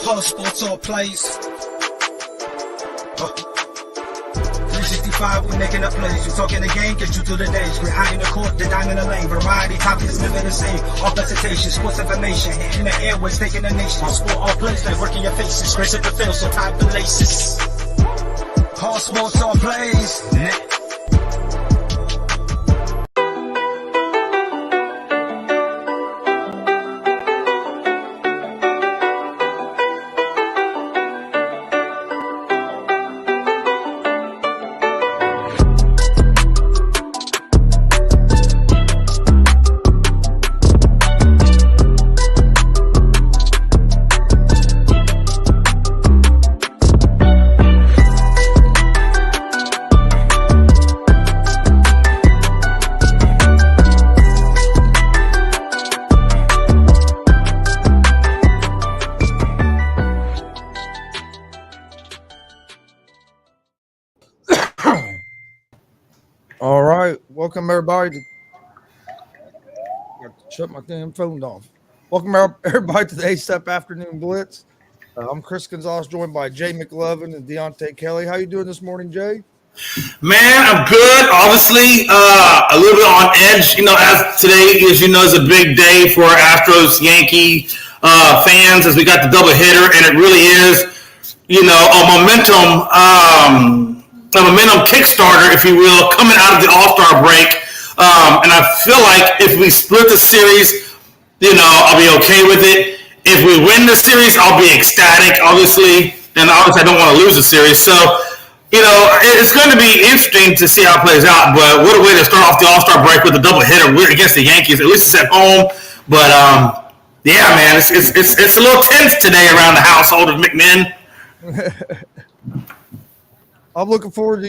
Sports all plays. 365, we making up plays. You talking the game, get you through the days. We're high in the court, the dime in the lane. Variety topics living the same. All presentation, sports information. Hitting the airways, taking the nation. Sport all plays, like working your faces. Grace at the field, so tie the laces. All sports all plays. All right, welcome everybody. Shut my damn phone off. Welcome everybody to the A-Step Afternoon Blitz. I'm Chris Gonzalez, joined by Jay McLovin and Deontay Kelly. How you doing this morning, Jay? Man, I'm good. Obviously, a little bit on edge. As today, as you know, is a big day for Astros Yankee fans as we got the double hitter, and it really is, a momentum Kickstarter, if you will, coming out of the All-Star break. And I feel like if we split the series, I'll be okay with it. If we win the series, I'll be ecstatic, obviously. And obviously, I don't want to lose the series. So, it's going to be interesting to see how it plays out. But what a way to start off the All-Star break with a double hitter against the Yankees. At least it's at home. But, yeah, man, it's a little tense today around the household of McMahon. I'm looking forward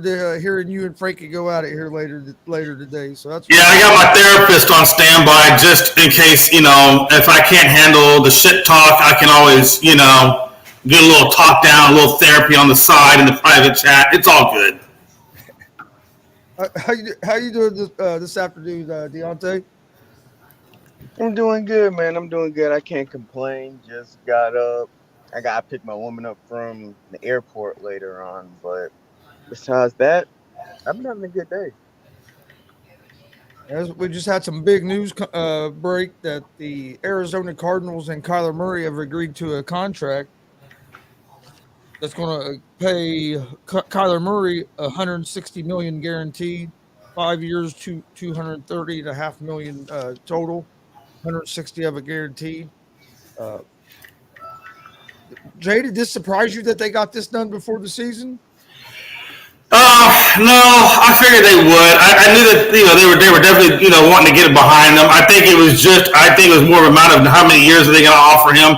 to hearing you and Frankie go at it here later today. So that's I got my therapist on standby just in case, if I can't handle the shit talk, I can always, get a little talk down, a little therapy on the side in the private chat. It's all good. How you doing this afternoon, Deontay? I'm doing good, man. I'm doing good. I can't complain. Just got up. I got to pick my woman up from the airport later on. But besides that, I've been having a good day. We just had some big news break that the Arizona Cardinals and Kyler Murray have agreed to a contract that's going to pay Kyler Murray $160 million guaranteed, 5 years to $230.5 million total, 160 of it guaranteed. Jay, did this surprise you that they got this done before the season? No, I figured they would. I knew that they were definitely wanting to get it behind them. I think it was more of a matter of how many years are they going to offer him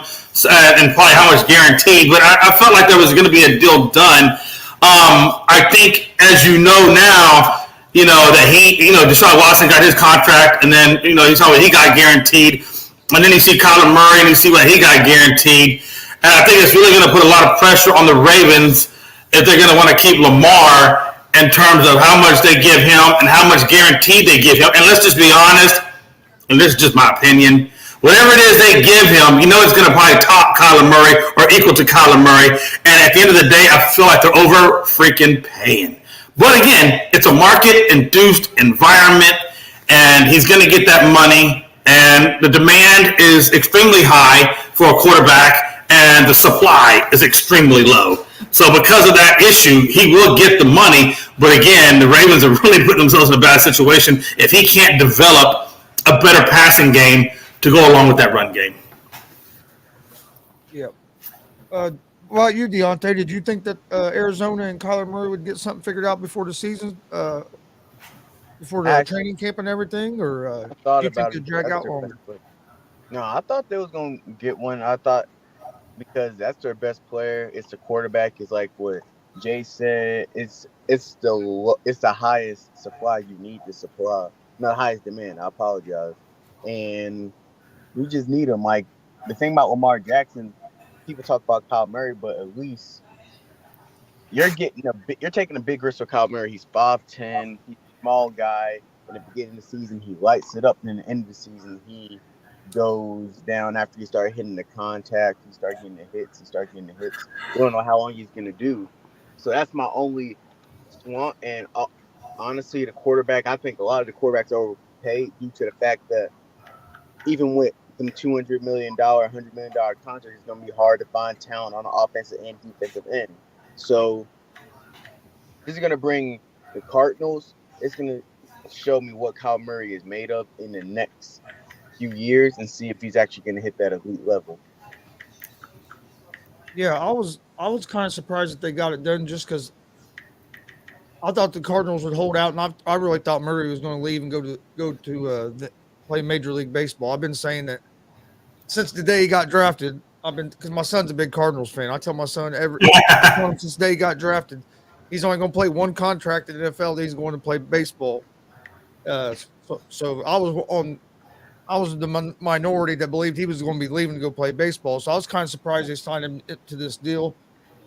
and probably how much guaranteed. But I felt like there was going to be a deal done. I think, as you know now, that Deshaun Watson got his contract, and then you saw what he got guaranteed, and then you see Kyler Murray and you see what he got guaranteed. And I think it's really going to put a lot of pressure on the Ravens if they're going to want to keep Lamar in terms of how much they give him and how much guaranteed they give him. And let's just be honest, and this is just my opinion, whatever it is they give him, it's going to probably top Kyler Murray or equal to Kyler Murray. And at the end of the day, I feel like they're over freaking paying. But again, it's a market-induced environment, and he's going to get that money. And the demand is extremely high for a quarterback, and the supply is extremely low. So because of that issue, he will get the money. But again, the Ravens are really putting themselves in a bad situation if he can't develop a better passing game to go along with that run game. Yeah. Well, you, Deontay, did you think that Arizona and Kyler Murray would get something figured out before the season, before the training camp and everything, or do you think it'd drag out longer? No, I thought they was going to get one. I thought because that's their best player. It's the quarterback. It's like what Jay said. It's the highest supply you need to supply. Not highest demand. I apologize. And we just need him. Like the thing about Lamar Jackson, people talk about Kyle Murray, but at least you're taking a big risk with Kyle Murray. He's 5'10". He's a small guy. In the beginning of the season, he lights it up. And in the end of the season, he goes down after you start hitting the contact, you start getting the hits, You don't know how long he's gonna do. So that's my only swamp. And honestly, the quarterback, I think a lot of the quarterbacks are overpaid due to the fact that even with them $200 million, $100 million contracts, it's gonna be hard to find talent on the offensive and defensive end. So this is gonna bring the Cardinals. It's gonna show me what Kyle Murray is made of in the next few years and see if he's actually going to hit that elite level. Yeah, I was kind of surprised that they got it done just because I thought the Cardinals would hold out, and I really thought Murray was going to leave and play Major League Baseball. I've been saying that since the day he got drafted. I've been because my son's a big Cardinals fan. I tell my son since the day he got drafted, he's only going to play one contract in the NFL. He's going to play baseball. So I was the minority that believed he was going to be leaving to go play baseball. So I was kind of surprised they signed him to this deal.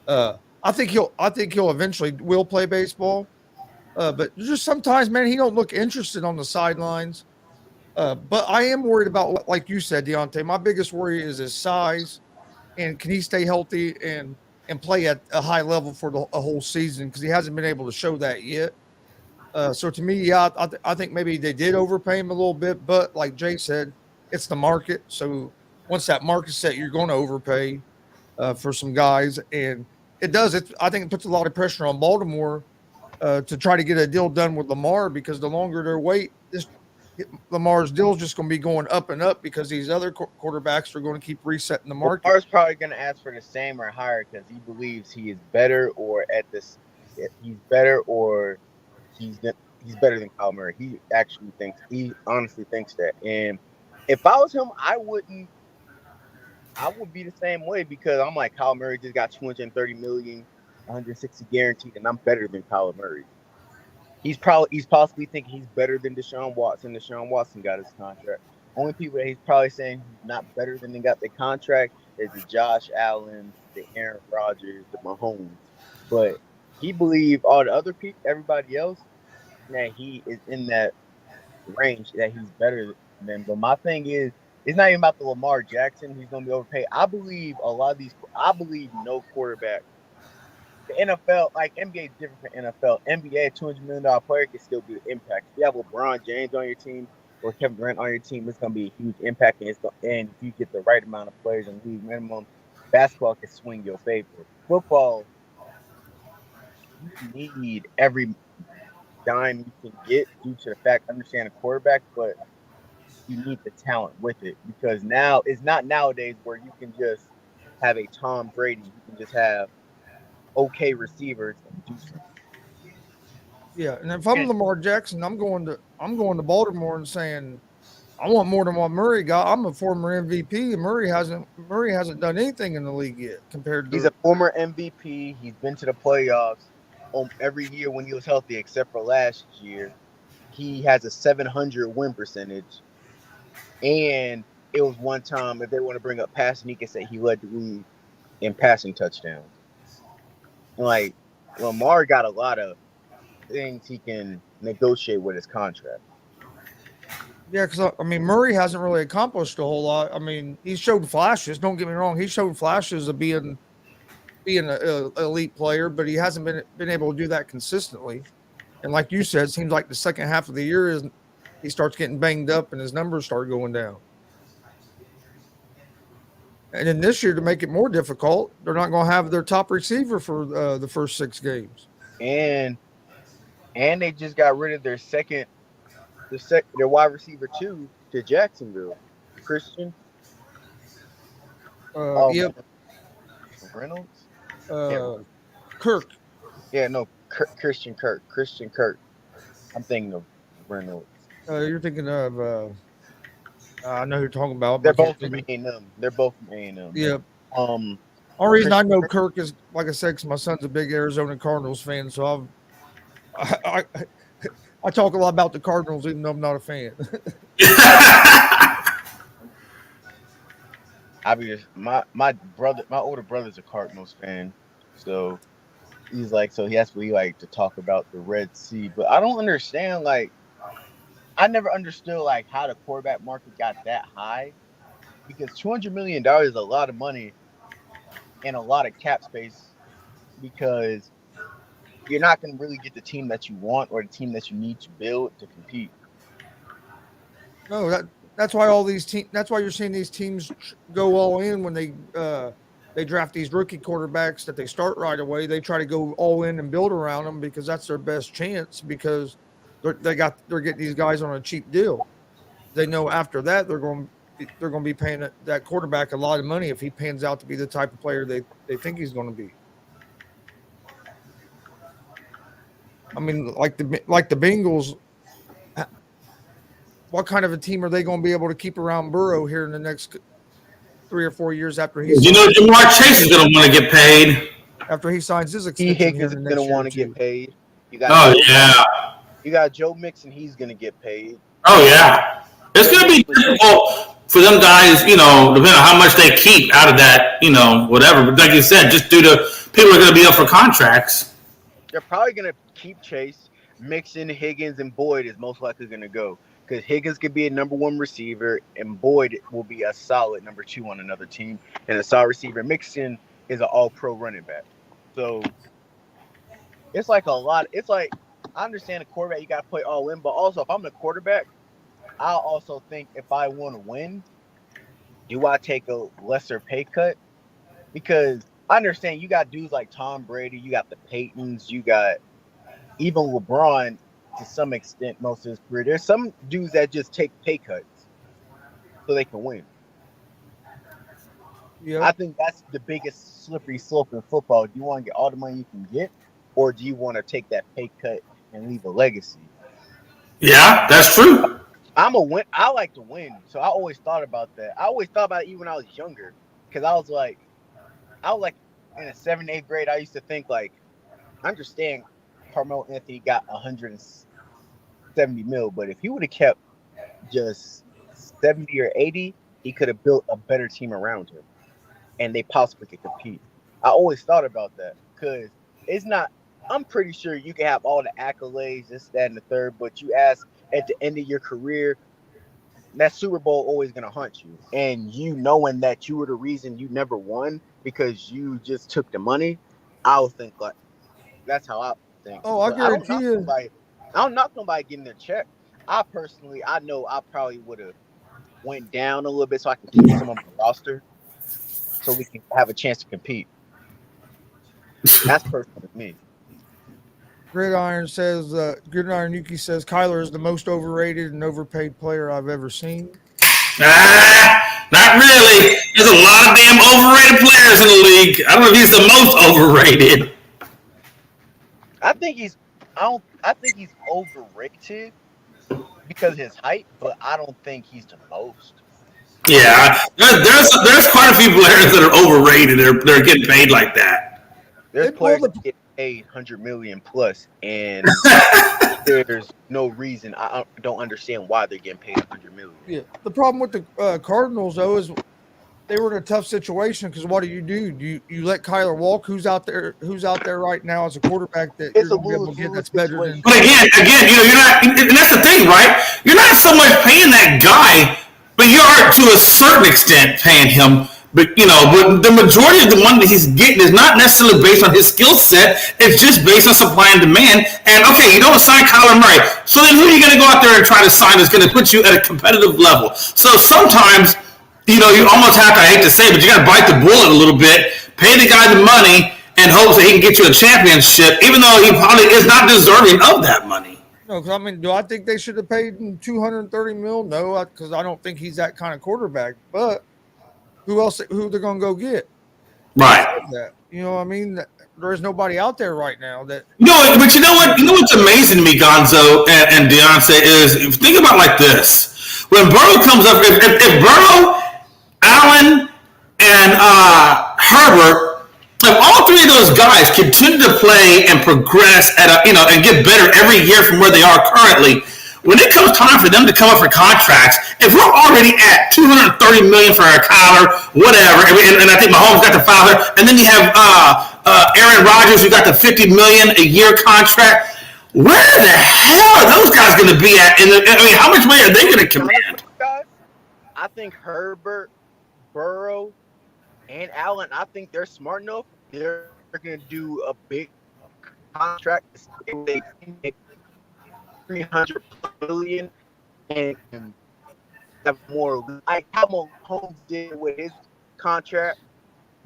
I think he'll eventually will play baseball. But just sometimes, man, he don't look interested on the sidelines. But I am worried about, like you said, Deontay. My biggest worry is his size, and can he stay healthy and play at a high level for a whole season because he hasn't been able to show that yet. So to me, yeah, I think maybe they did overpay him a little bit, but like Jay said, it's the market. So once that market's set, you're going to overpay for some guys, and it does. I think it puts a lot of pressure on Baltimore to try to get a deal done with Lamar because the longer they wait, Lamar's deal is just going to be going up and up because these other quarterbacks are going to keep resetting the market. Lamar's probably going to ask for the same or higher because he believes he is better, or he's better, or he's better than Kyle Murray. He honestly thinks that. And if I was him, I would be the same way because I'm like, Kyle Murray just got 230 million, 160 guaranteed, and I'm better than Kyle Murray. He's possibly thinking he's better than Deshaun Watson. Deshaun Watson got his contract. Only people that he's probably saying he's not better than they got the contract is the Josh Allen, the Aaron Rodgers, the Mahomes. But he believe all the other people, everybody else, that he is in that range that he's better than. But my thing is, it's not even about the Lamar Jackson. He's going to be overpaid. I believe no quarterback. The NFL, like NBA is different from NFL. NBA, $200 million player can still be an impact. If you have LeBron James on your team or Kevin Durant on your team, it's going to be a huge impact. And if you get the right amount of players and league minimum, basketball can swing your favor. Football, you need every dime you can get due to the fact I understand a quarterback, but you need the talent with it because now it's not nowadays where you can just have a Tom Brady. You can just have okay receivers and do something. Yeah, and if I'm Lamar Jackson, I'm going to Baltimore and saying I want more than what Murray got. I'm a former MVP, and Murray hasn't done anything in the league yet compared to. He's a former MVP. He's been to the playoffs every year when he was healthy, except for last year. He has a 700 win percentage, and it was one time if they want to bring up passing, he can say he led the league in passing touchdowns. And like Lamar got a lot of things he can negotiate with his contract. Yeah, because I mean Murray hasn't really accomplished a whole lot. I mean, he showed flashes. Don't get me wrong; he showed flashes of being an elite player, but he hasn't been able to do that consistently. And like you said, it seems like the second half of the year he starts getting banged up and his numbers start going down. And then this year, to make it more difficult, they're not going to have their top receiver for the first 6 games. And they just got rid of their wide receiver 2 to Jacksonville, Christian. Yep. Reynolds. Kirk. Yeah, no, Christian Kirk. I'm thinking of Reynolds. You're thinking of. I know who you're talking about. They're both from A&M. Yeah. Only reason I know Kirk is, like I said, because my son's a big Arizona Cardinals fan, so I talk a lot about the Cardinals, even though I'm not a fan. my older brother's a Cardinals fan, so he's like, so he has to like to talk about the Red Sea, but I don't understand. Like, I never understood like how the quarterback market got that high. because $200 million is a lot of money and a lot of cap space because you're not going to really get the team that you want or the team that you need to build to compete. No, that's why all these teams. That's why you're seeing these teams go all in when they draft these rookie quarterbacks that they start right away. They try to go all in and build around them because that's their best chance because they're getting these guys on a cheap deal. They know after that they're going to be paying that quarterback a lot of money if he pans out to be the type of player they think he's going to be. I mean, like the Bengals. What kind of a team are they going to be able to keep around Burrow here in the next 3 or 4 years after he? Jamar Chase is going to want to get paid after he signs his extension. Higgins is going to want to get paid. You got Joe Mixon. He's going to get paid. Oh yeah, it's going to be difficult for them guys. Depending on how much they keep out of that. Whatever. But like you said, just due to people are going to be up for contracts. They're probably going to keep Chase. Mixon, Higgins, and Boyd is most likely going to go. Because Higgins could be a number 1 receiver, and Boyd will be a solid number 2 on another team, and a solid receiver. Mixon is an all-pro running back. So it's like a lot. It's like I understand a quarterback, you got to play all in, but also if I'm the quarterback, I also think if I want to win, do I take a lesser pay cut? Because I understand you got dudes like Tom Brady, you got the Paytons, you got even LeBron. To some extent, most of his career, there's some dudes that just take pay cuts so they can win. Yep. I think that's the biggest slippery slope in football. Do you want to get all the money you can get, or do you want to take that pay cut and leave a legacy? Yeah, that's true. I like to win, so I always thought about that. I always thought about it even when I was younger, because I was like in the 7th, 8th grade. I used to think like, I understand Carmelo Anthony got 170 mil, but if he would have kept just 70 or 80, he could have built a better team around him, and they possibly could compete. I always thought about that because it's not. I'm pretty sure you can have all the accolades, this, that, and the third, but you ask at the end of your career, that Super Bowl always gonna haunt you, and knowing that you were the reason you never won because you just took the money. I would think like that's how I think. Oh, I guarantee you. I'm not somebody getting their check. I know I probably would have went down a little bit so I can keep some on my roster so we can have a chance to compete. That's personal to me. Gridiron Yuki says Kyler is the most overrated and overpaid player I've ever seen. Not really. There's a lot of damn overrated players in the league. I don't know if he's the most overrated. I think he's overrated because of his height, but I don't think he's the most. Yeah, there's quite a few players that are overrated. They're getting paid like that. There's players that get paid $100 million plus, and there's no reason. I don't understand why they're getting paid $100 million. Yeah, the problem with the Cardinals though is they were in a tough situation because what do? You let Kyler walk? Who's out there right now as a quarterback that you're going to be able to get that's better than? But again, you're not, and that's the thing, right? You're not so much paying that guy, but you are to a certain extent paying him. But but the majority of the money that he's getting is not necessarily based on his skill set. It's just based on supply and demand. And okay, you don't sign Kyler Murray, so then who are you going to go out there and try to sign that's going to put you at a competitive level? So sometimes. You almost have to, I hate to say it, but you got to bite the bullet a little bit, pay the guy the money, and hope that he can get you a championship, even though he probably is not deserving of that money. No, because do I think they should have paid him $230 million? No, because I don't think he's that kind of quarterback. But who they're going to go get? Right. You know what I mean? There's nobody out there right now that. No, but you know what? You know what's amazing to me, Gonzo and Deontay, is think about it like this. When Burrow comes up, if Burrow, Allen, and Herbert, if all three of those guys continue to play and progress and get better every year from where they are currently, when it comes time for them to come up for contracts, if we're already at $230 million for a Kyler, whatever, and I think Mahomes got the $500, and then you have Aaron Rodgers who got the $50 million a year contract. Where the hell are those guys going to be at? How much money are they going to command? I think Herbert Burrow and Allen, I think they're smart enough. They're going to do a big contract. They make 300 million and have more like how Mahomes did with his contract,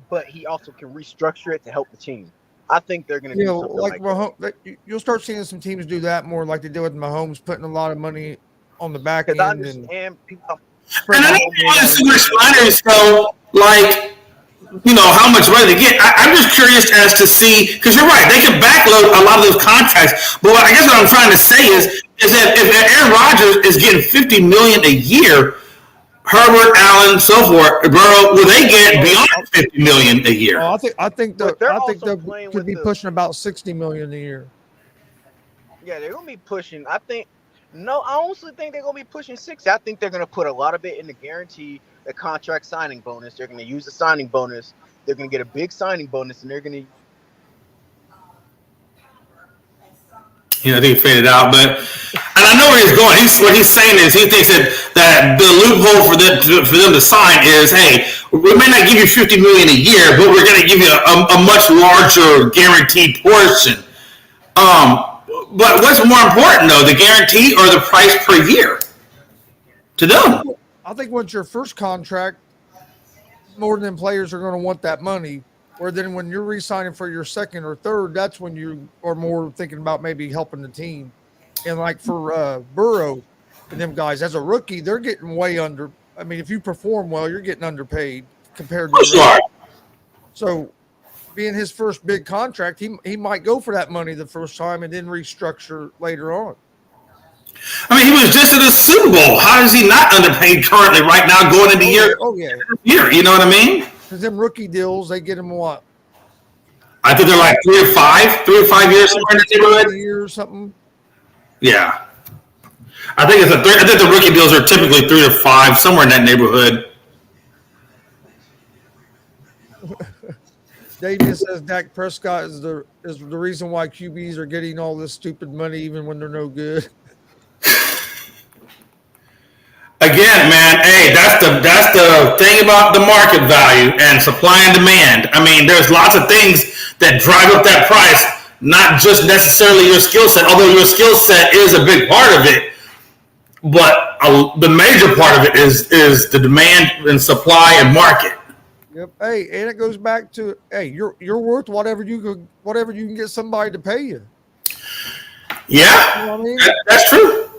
but he also can restructure it to help the team. I think they're going to do something like Mahomes, you'll start seeing some teams do that more, like they did with Mahomes, putting a lot of money on the back end. I understand people. And I think too much money, so like, how much money they get. I'm just curious as to see, because you're right, they can backload a lot of those contracts. But I guess what I'm trying to say is that if Aaron Rodgers is getting $50 million a year, Herbert, Allen, so forth, Burrow, will they get beyond $50 million a year? I think they could be pushing about $60 million a year. Yeah, they're gonna be pushing. I honestly think they're gonna be pushing 60. I think they're gonna put a lot of it in the guarantee, the contract signing bonus. They're gonna use the signing bonus. They're gonna get a big signing bonus, and they're gonna. I think he faded out, and I know where he's going. What he's saying is he thinks that the loophole for them to sign is, hey, we may not give you $50 million a year, but we're going to give you a much larger guaranteed portion. But what's more important though, the guarantee or the price per year to them? I think once your first contract, more than players are going to want that money. Or then when you're re-signing for your second or third, that's when you are more thinking about maybe helping the team. And like for Burrow and them guys, as a rookie, they're getting way under. I mean, if you perform well, you're getting underpaid compared to So being his first big contract, he might go for that money the first time and then restructure later on. I mean, he was just in the Super Bowl. How is he not underpaid currently right now going into year? You know what I mean? Because them rookie deals, they get him what? I think they're like 3 or 5 years somewhere in the neighborhood. Year or something. Yeah, I think I think the rookie deals are typically 3 to 5, somewhere in that neighborhood. David says Dak Prescott is the reason why QBs are getting all this stupid money even when they're no good. Again, man, hey, that's the thing about the market value and supply and demand. I mean, there's lots of things that drive up that price, not just necessarily your skill set, although your skill set is a big part of it. But the major part of it is the demand and supply and market. Yep. Hey, and it goes back to, hey, you're worth whatever you can get somebody to pay you. Yeah, what I mean? That's true.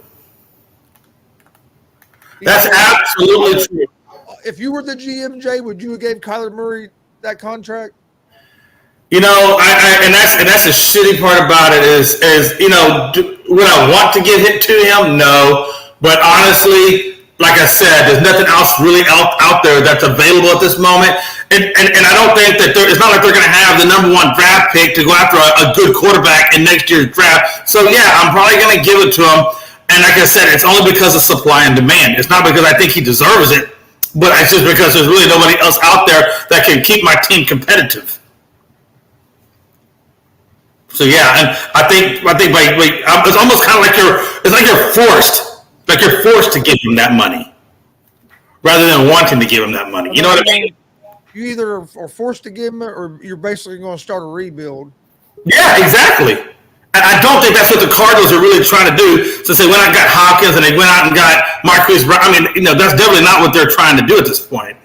That's absolutely true. If you were the GMJ, would you have gave Kyler Murray that contract? And that's the shitty part about it is would I want to give it to him? No, but honestly, like I said, there's nothing else really out there that's available at this moment, and I don't think that it's not like they're going to have the number 1 draft pick to go after a good quarterback in next year's draft. So yeah, I'm probably going to give it to him. And like I said, it's only because of supply and demand. It's not because I think he deserves it, but it's just because there's really nobody else out there that can keep my team competitive. So yeah, and I think it's almost kind of like you're forced to give him that money rather than wanting to give him that money. You know what I mean? You either are forced to give him it, or you're basically going to start a rebuild. Yeah, exactly. And I don't think that's what the Cardinals are really trying to do. So they went out and got Hopkins and they went out and got Marquise Brown. I mean, that's definitely not what they're trying to do at this point.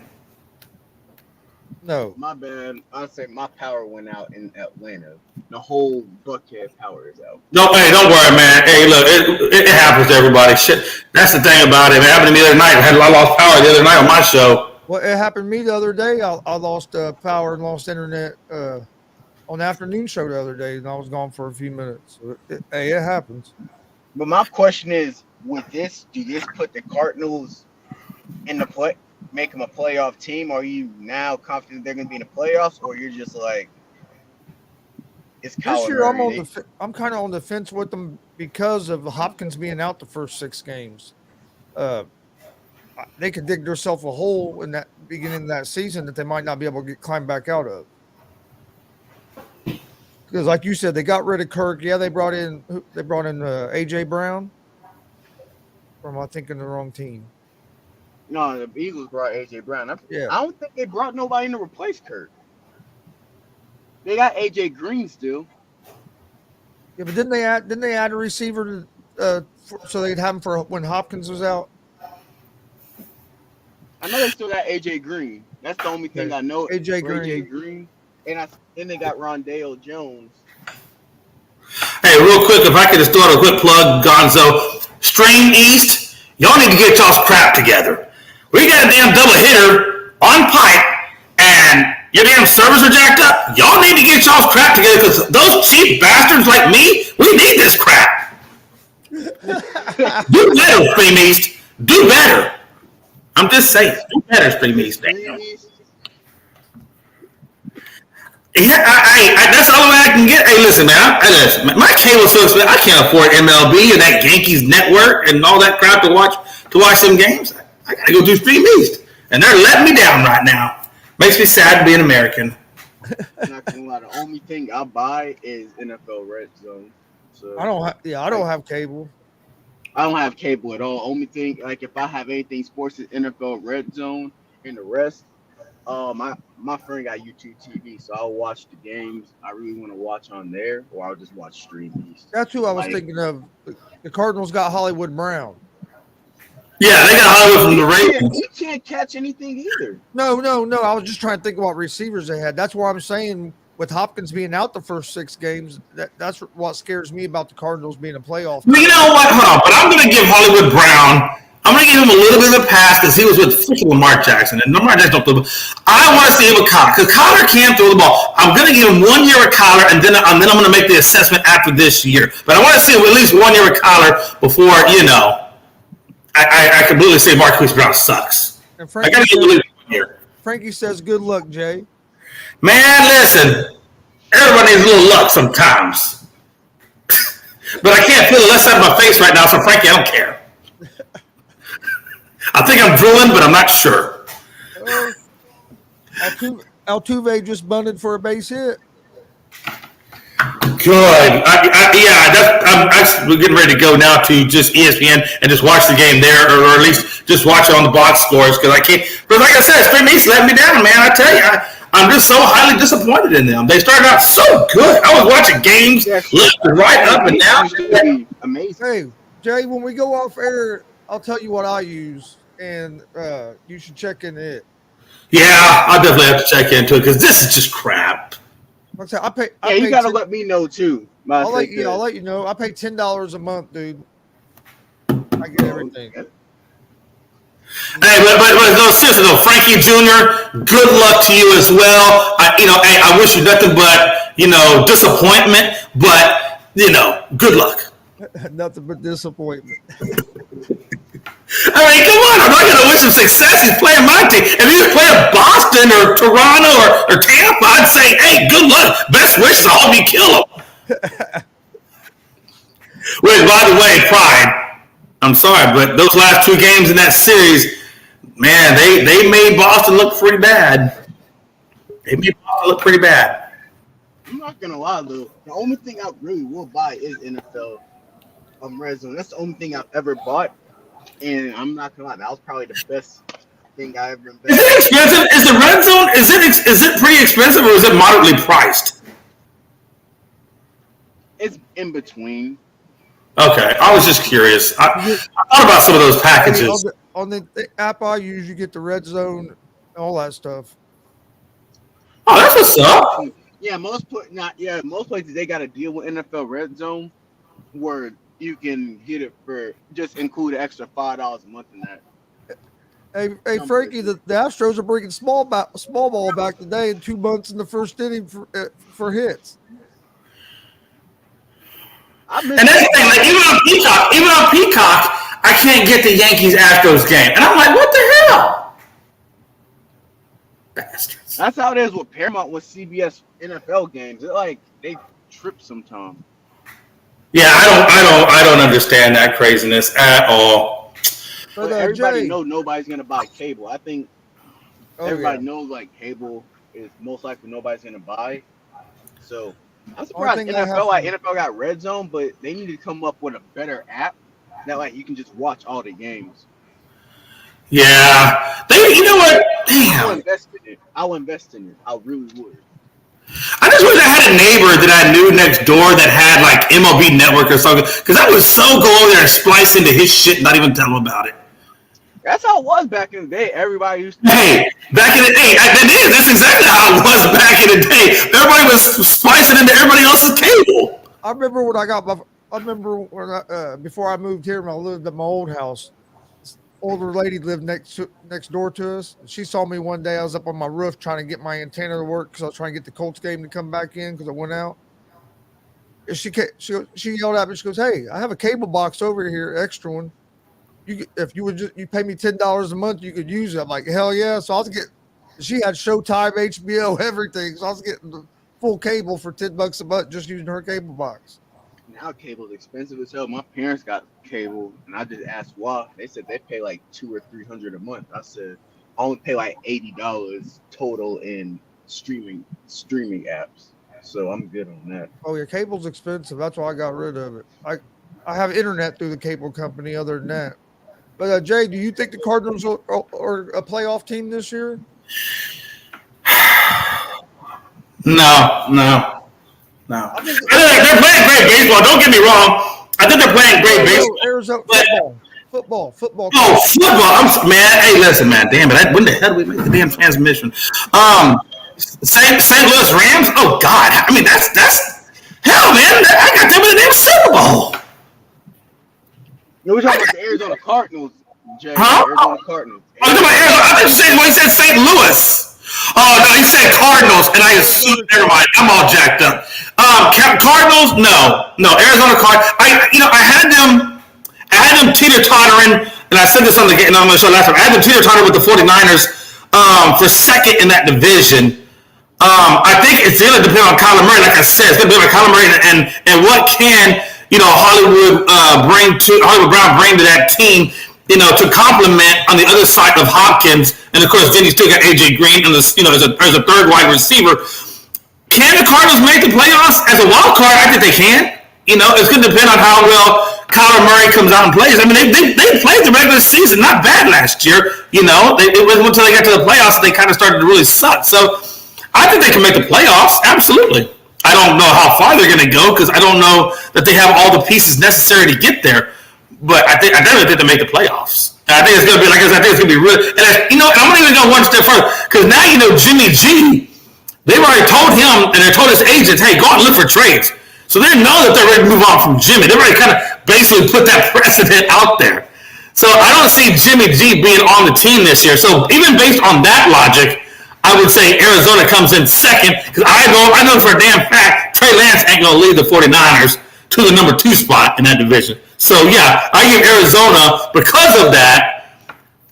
No. My bad. I'll say my power went out in Atlanta. The whole Buckhead power is out. Don't worry, man. Hey, look, it happens to everybody. Shit, that's the thing about it. It happened to me the other night. I lost power the other night on my show. Well, it happened to me the other day. I lost power and lost internet on the afternoon show the other day, and I was gone for a few minutes. So it happens. But my question is, do this put the Cardinals in the play, make them a playoff team? Are you now confident they're going to be in the playoffs, or you're just like, it's Kyler this year? Murray? I'm kind of on the fence with them because of Hopkins being out the first 6 games. They could dig themselves a hole in that beginning of that season that they might not be able to climb back out of. Because, like you said, they got rid of Kirk. Yeah, they brought in AJ Brown from, I think, in the wrong team. No, the Eagles brought AJ Brown. Yeah. I don't think they brought nobody in to replace Kurt. They got AJ Green still. Yeah, but didn't they add a receiver so they'd have him for when Hopkins was out? I know they still got AJ Green. That's the only thing I know. AJ for Green. AJ Green. And then they got Rondale Jones. Hey, real quick, if I could just throw out a quick plug, Gonzo. Stream East, y'all need to get y'all's crap together. We got a damn double hitter on pipe, and your damn servers are jacked up. Y'all need to get y'all's crap together because those cheap bastards like me, we need this crap. Do better, Stream East. Do better. I'm just saying. Do better, Stream East. Yeah, that's the only way I can get. Hey, listen, man. My cable service, man, I can't afford MLB and that Yankees network and all that crap to watch some games. I gotta go do Stream East, and they're letting me down right now. Makes me sad to be an American. I'm not gonna lie. The only thing I buy is NFL Red Zone. So I don't have cable. I don't have cable at all. Only thing, like if I have anything sports is NFL Red Zone, and the rest. My friend got YouTube TV, so I'll watch the games I really want to watch on there, or I'll just watch Stream East. That's who I was thinking of. The Cardinals got Hollywood Brown. Yeah, they got Hollywood from the Ravens. He can't catch anything either. No. I was just trying to think about receivers they had. That's why I'm saying with Hopkins being out the first 6 games, that's what scares me about the Cardinals being a playoff. You know what? Hold on, but I'm going to give Hollywood Brown. I'm going to give him a little bit of a pass because he was with freaking Lamar Jackson. And Lamar Jackson don't throw the ball. I want to see him with Kyler because Kyler can't throw the ball. I'm going to give him 1 year with Kyler, and then I'm going to make the assessment after this year. But I want to see him at least 1 year with Kyler before, I completely say Marquise Brown sucks. I got to give him at least 1 year. Frankie says, good luck, Jay. Man, listen. Everybody needs a little luck sometimes. But I can't feel the left side of my face right now, so Frankie, I don't care. I think I'm drooling, but I'm not sure. Altuve just bunted for a base hit. Good. We're getting ready to go now to just ESPN and just watch the game there, or at least just watch it on the box scores because I can't. But like I said, Stream East let me down, man. I tell you, I'm just so highly disappointed in them. They started out so good. I was watching games left and right, up and down. Amazing. Hey, Jay, when we go off air, I'll tell you what I use, and you should check into it. Yeah, I'll definitely have to check into it because this is just crap. Like I say, you gotta let me know too. I'll let you know. I pay $10 a month, dude. I get everything. Hey, but no, seriously though, Frankie Jr., good luck to you as well. I wish you nothing but disappointment, but good luck. Nothing but disappointment. I mean, come on, I'm not going to wish him success. He's playing my team. If he was playing Boston or Toronto or Tampa, I'd say, hey, good luck. Best wishes. I hope you kill him. Which, by the way, Pride, I'm sorry, but those last 2 games in that series, man, they made Boston look pretty bad. I'm not going to lie, though. The only thing I really will buy is NFL Red Zone. That's the only thing I've ever bought. And I'm not gonna lie, that was probably the best thing I ever invested. Is it expensive? Is the Red Zone? Is it pretty expensive or is it moderately priced? It's in between. Okay, I was just curious. I thought about some of those packages. On the app I use, you get the Red Zone, all that stuff. Oh, that's what's up. Yeah, most places they got a deal with NFL Red Zone where you can get it for just include an extra $5 a month in that. Hey, Frankie, the Astros are bringing small ball back today in 2 months in the first inning for hits. And that's the thing, like even on Peacock, I can't get the Yankees Astros game, and I'm like, what the hell? Bastards. That's how it is with Paramount with CBS NFL games. It's like they trip sometimes. Yeah, I don't understand that craziness at all. But everybody knows nobody's gonna buy cable. I think everybody knows like cable is most likely nobody's gonna buy. So I'm surprised NFL got Red Zone, but they need to come up with a better app that like you can just watch all the games. Yeah. You know what? I'll Damn. invest in it. I'll invest in it. I really would. I just wish I had a neighbor that I knew next door that had like MLB Network or something, because I would so go over there and splice into his shit and not even tell him about it. That's how it was back in the day. Everybody used to. Hey, back in the day, that's exactly how it was back in the day. Everybody was splicing into everybody else's cable. I remember when before I moved here, when I lived at my old house, this older lady lived next door to us. She saw me one day. I was up on my roof trying to get my antenna to work because I was trying to get the Colts game to come back in because I went out. And she yelled at me. She goes, "Hey, I have a cable box over here, extra one. If you would you pay me $10 a month, you could use it." I'm like, hell yeah! So I was getting. She had Showtime, HBO, everything. So I was getting the full cable for $10 a month just using her cable box. Now cable's expensive as hell. My parents got cable, and I just asked why. They said they pay like $200 or $300 a month. I said I only pay like $80 total in streaming apps, so I'm good on that. Oh yeah, cable's expensive. That's why I got rid of it. I have internet through the cable company. Other than that, but Jay, do you think the Cardinals are a playoff team this year? No. I think they're playing great baseball. Don't get me wrong. I think they're playing great baseball. Arizona football. Oh, football! Man, hey, listen, man. Damn it! When the hell did we make the damn transmission? St. Louis Rams. Oh God! I mean, that's hell, man. I got them in the damn Super Bowl. No, we're talking about the Arizona Cardinals, Jay. Huh? Arizona Cardinals. I was talking about Arizona. I thought you said when he said St. Louis. Oh no, he said Cardinals, and I assumed. Never mind. I'm all jacked up. Cardinals. No. Arizona Cardinals. I had them teeter tottering, and I said this on the show last time. I had them teeter tottering with the 49ers for second in that division. I think it's going to depend on Kyler Murray. Like I said, it's going to depend on Kyler Murray and what can Hollywood Brown bring to that team. To complement on the other side of Hopkins, and of course, then you still got AJ Green and as a third wide receiver. Can the Cardinals make the playoffs as a wild card? I think they can. It's going to depend on how well Kyler Murray comes out and plays. I mean, they played the regular season not bad last year. It wasn't until they got to the playoffs that they kind of started to really suck. So I think they can make the playoffs. Absolutely. I don't know how far they're going to go because I don't know that they have all the pieces necessary to get there. But I definitely think they make the playoffs. And I think it's going to be, like I said, I think it's going to be real. And I'm going to even go one step further because now Jimmy G. They've already told him and they told his agents, hey, go out and look for trades. So they know that they're ready to move on from Jimmy. They've already kind of basically put that precedent out there. So I don't see Jimmy G being on the team this year. So even based on that logic, I would say Arizona comes in second because I know for a damn fact Trey Lance ain't going to lead the 49ers to the number 2 spot in that division. So yeah, I give Arizona, because of that,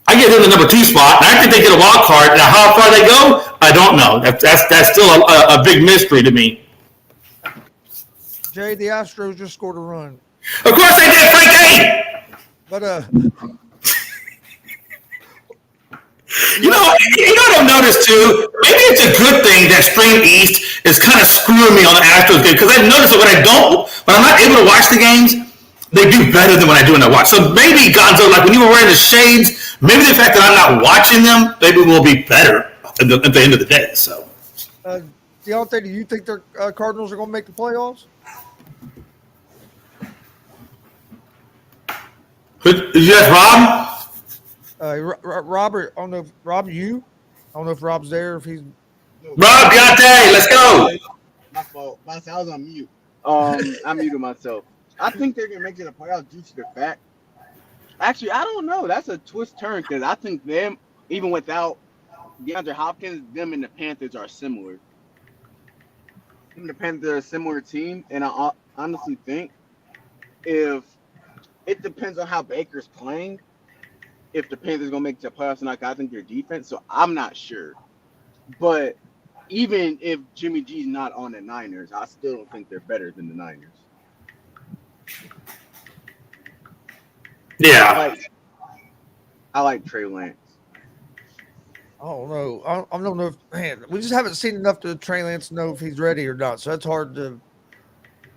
I give them the number 2 spot, and I think they get a wild card. Now how far they go, I don't know. That's still a big mystery to me. Jay, the Astros just scored a run. Of course they did, Frankie. But You know what I've noticed too? Maybe it's a good thing that Spring East is kind of screwing me on the Astros game because I've noticed that when I'm not able to watch the games, they do better than when I do when I watch. So maybe Gonzo, like when you were wearing the shades, maybe the fact that I'm not watching them, maybe we'll be better at the end of the day. So, Deontay, do you think the Cardinals are going to make the playoffs? Did you ask Rob? Robert, I don't know if Rob, I don't know if Rob's there. If he's Rob, Deontay, let's go. My fault. I was on mute. I muted myself. I think they're gonna make it a playoff due to the fact. Actually, I don't know. That's a twist turn because I think them, even without DeAndre Hopkins, them and the Panthers are similar. The Panthers are a similar team, and I honestly think if it depends on how Baker's playing. If the Panthers gonna make it to playoffs or not, I think their defense. So I'm not sure. But even if Jimmy G's not on the Niners, I still don't think they're better than the Niners. Yeah. I like Trey Lance. I don't know. I don't know if we just haven't seen enough to Trey Lance to know if he's ready or not. So that's hard to.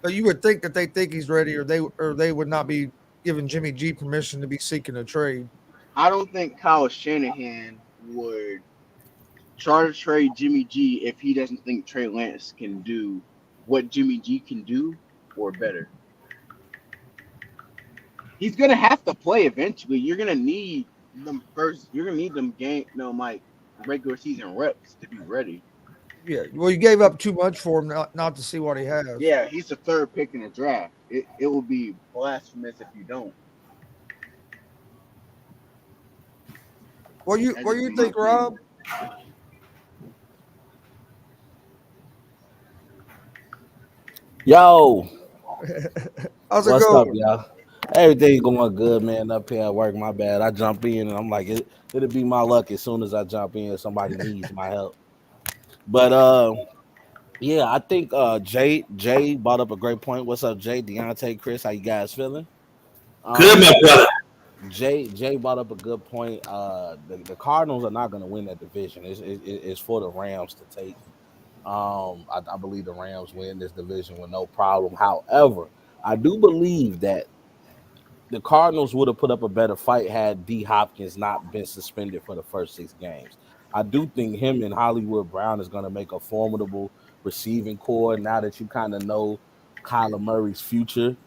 But you would think that they think he's ready, or they would not be giving Jimmy G permission to be seeking a trade. I don't think Kyle Shanahan would try to trade Jimmy G if he doesn't think Trey Lance can do what Jimmy G can do or better. He's gonna have to play eventually. You're gonna need them first. You're gonna need them regular season reps to be ready. Yeah, well, you gave up too much for him not to see what he has. Yeah, he's the third pick in the draft. It will be blasphemous if you don't. What you think, Rob? Yo, How's it what's going? up, y'all? Everything going good, man. Up here at work, my bad. I jump in and I'm like, it'll be my luck as soon as I jump in. Somebody needs my help. But yeah, I think Jay brought up a great point. What's up, Jay? Deontay, Chris, how you guys feeling? Good, my brother. Jay brought up a good point. The Cardinals are not going to win that division. It's for the Rams to take. I believe the Rams win this division with no problem. However, I do believe that the Cardinals would have put up a better fight had D. Hopkins not been suspended for the first 6 games. I do think him and Hollywood Brown is going to make a formidable receiving core. Now that you kind of know Kyler Murray's future,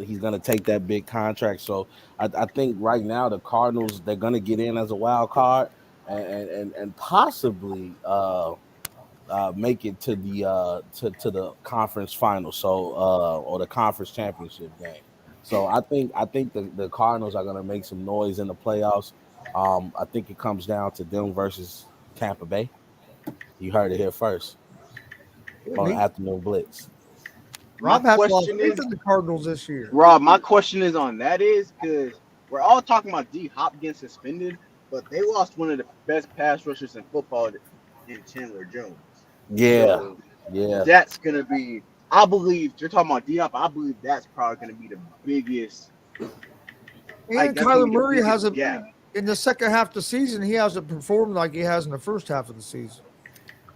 he's going to take that big contract. So I think right now the Cardinals, they're going to get in as a wild card and possibly make it to the conference final, or the conference championship game. So I think the Cardinals are going to make some noise in the playoffs. I think it comes down to them versus Tampa Bay. You heard it here first on the afternoon blitz. Rob has a lot of faith in the Cardinals this year. Rob, my question is on that is because we're all talking about D. Hop getting suspended, but they lost one of the best pass rushers in football in Chandler Jones. Yeah, So yeah. that's gonna be. I believe you're talking about D. Hop. I believe that's probably gonna be the biggest. And Kyler Murray hasn't. Yeah. In the second half of the season, he hasn't performed like he has in the first half of the season.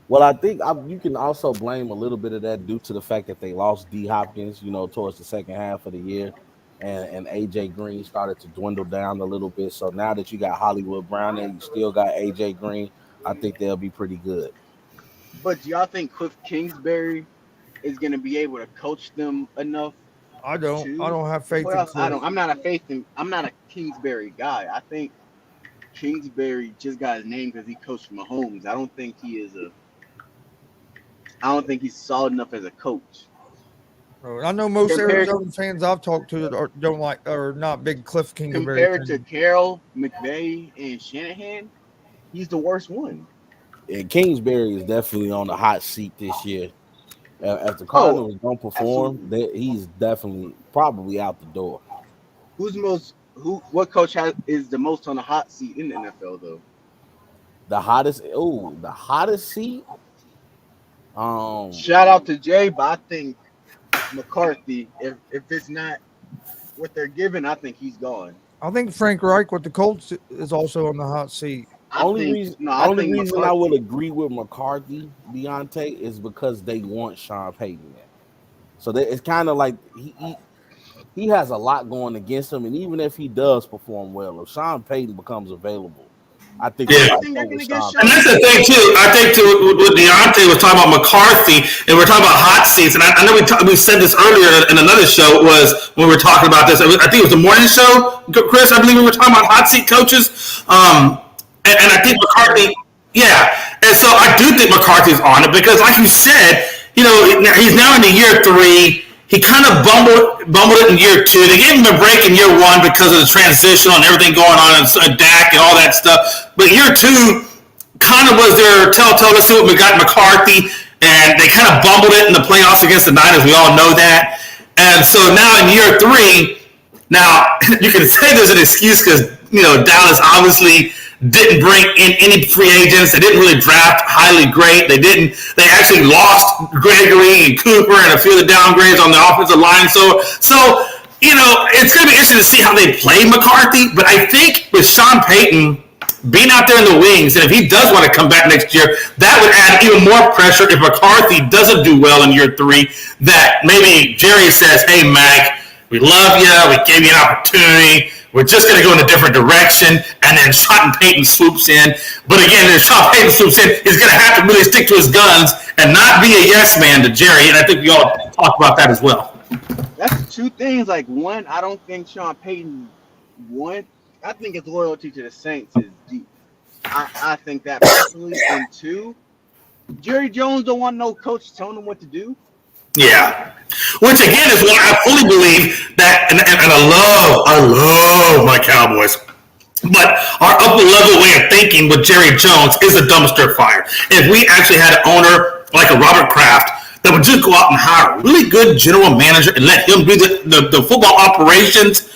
Well, I think you can also blame a little bit of that due to the fact that they lost D. Hopkins, towards the second half of the year, and AJ Green started to dwindle down a little bit. So now that you got Hollywood Brown and you still got AJ Green, I think they'll be pretty good. But do y'all think Cliff Kingsbury is going to be able to coach them enough? I don't have faith in Cliff. I'm not a Kingsbury guy. I think Kingsbury just got his name because he coached Mahomes. I don't think he's solid enough as a coach. I know most Arizona fans I've talked to don't like or not big Cliff Kingsbury. Compared to Carroll, McVay, and Shanahan, he's the worst one. And Kingsbury is definitely on the hot seat this year. If the Cardinals don't perform, he's definitely probably out the door. What coach is the most on the hot seat in the NFL though? The hottest seat. Shout out to Jay, but I think McCarthy. If it's not what they're giving, I think he's gone. I think Frank Reich with the Colts is also on the hot seat. Only reason I would agree with McCarthy, Deontay, is because they want Sean Payton there. So it's kind of like he has a lot going against him, and even if he does perform well, if Sean Payton becomes available, I think they're going to get Sean. And that's the thing too. I think too, what Deontay was talking about McCarthy, and we're talking about hot seats. And I know we said this earlier in another show was when we were talking about this. I think it was the morning show, Chris. I believe we were talking about hot seat coaches. And I think McCarthy, yeah. And so I do think McCarthy's on it because, like you said, he's now in the year 3. He kind of bumbled it in year 2. They gave him a break in year 1 because of the transition and everything going on and Dak and all that stuff. But year 2 kind of was their telltale. Let's see what we got McCarthy, and they kind of bumbled it in the playoffs against the Niners. We all know that. And so now in year 3, now you can say there's an excuse because Dallas obviously didn't bring in any free agents. They didn't really draft highly great. They actually lost Gregory and Cooper and a few of the downgrades on the offensive line. So it's going to be interesting to see how they play McCarthy. But I think with Sean Payton being out there in the wings, and if he does want to come back next year, that would add even more pressure if McCarthy doesn't do well in year 3, that maybe Jerry says, hey, Mac, we love you. We gave you an opportunity. we're just going to go in a different direction, and then Sean Payton swoops in. But again, if Sean Payton swoops in, he's going to have to really stick to his guns and not be a yes man to Jerry, and I think we all talked about that as well. That's two things. Like, one, I don't think Sean Payton I think his loyalty to the Saints is deep. I think that personally. And two, Jerry Jones don't want no coach telling him what to do. Yeah. Which again is why I fully believe that, and I love my Cowboys. But our upper level way of thinking with Jerry Jones is a dumpster fire. If we actually had an owner like a Robert Kraft that would just go out and hire a really good general manager and let him do the football operations,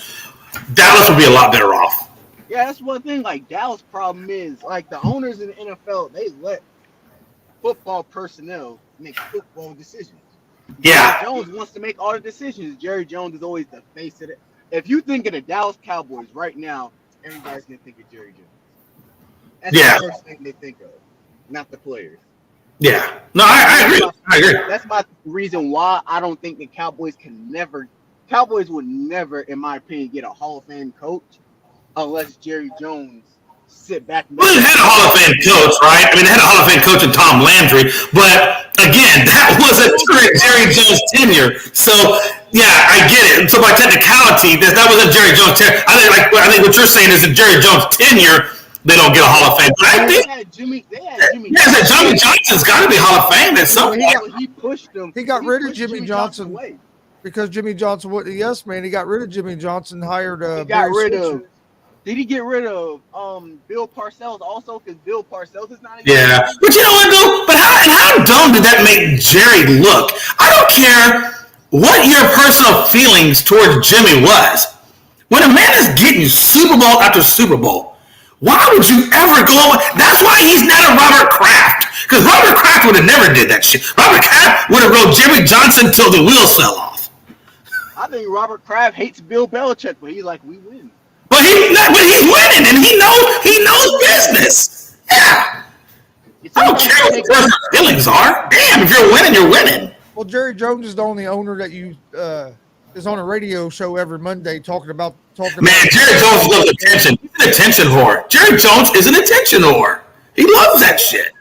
Dallas would be a lot better off. Yeah, that's one thing. Like, Dallas' problem is, like, the owners in the NFL, they let football personnel make football decisions. Yeah. Jerry Jones wants to make all the decisions. Jerry Jones is always the face of it. If you think of the Dallas Cowboys right now, everybody's going to think of Jerry Jones. That's the first thing they think of, not the players. Yeah. No, I agree. That's my reason why I don't think the Cowboys would never, in my opinion, get a Hall of Fame coach unless Jerry Jones sit back. Well, they had a Hall of Fame coach, right? I mean, they had a Hall of Fame coach in Tom Landry, but again, that wasn't Jerry Jones' tenure. So, yeah, I get it. So by technicality, that wasn't Jerry Jones' tenure. I think what you're saying is that Jerry Jones' tenure, they don't get a Hall of Fame. But I think Jimmy Johnson's got to be Hall of Fame at some point. He pushed him. He got rid of Jimmy Johnson away. Because Jimmy Johnson wasn't a yes man. He got rid of Jimmy Johnson, hired Did he get rid of Bill Parcells also? Because Bill Parcells is not a Yeah. But you know what, though? But how dumb did that make Jerry look? I don't care what your personal feelings towards Jimmy was. When a man is getting Super Bowl after Super Bowl, why would you ever go on? That's why he's not a Robert Kraft. Because Robert Kraft would have never did that shit. Robert Kraft would have wrote Jimmy Johnson till the wheels fell off. I think Robert Kraft hates Bill Belichick, but he's like, we win. But he's winning, and he knows business. Yeah. I don't care what your feelings are. Damn, if you're winning, you're winning. Well, Jerry Jones is the only owner that is on a radio show every Monday talking about. Man, Jerry Jones loves attention. He's an attention whore. Jerry Jones is an attention whore. He loves that shit.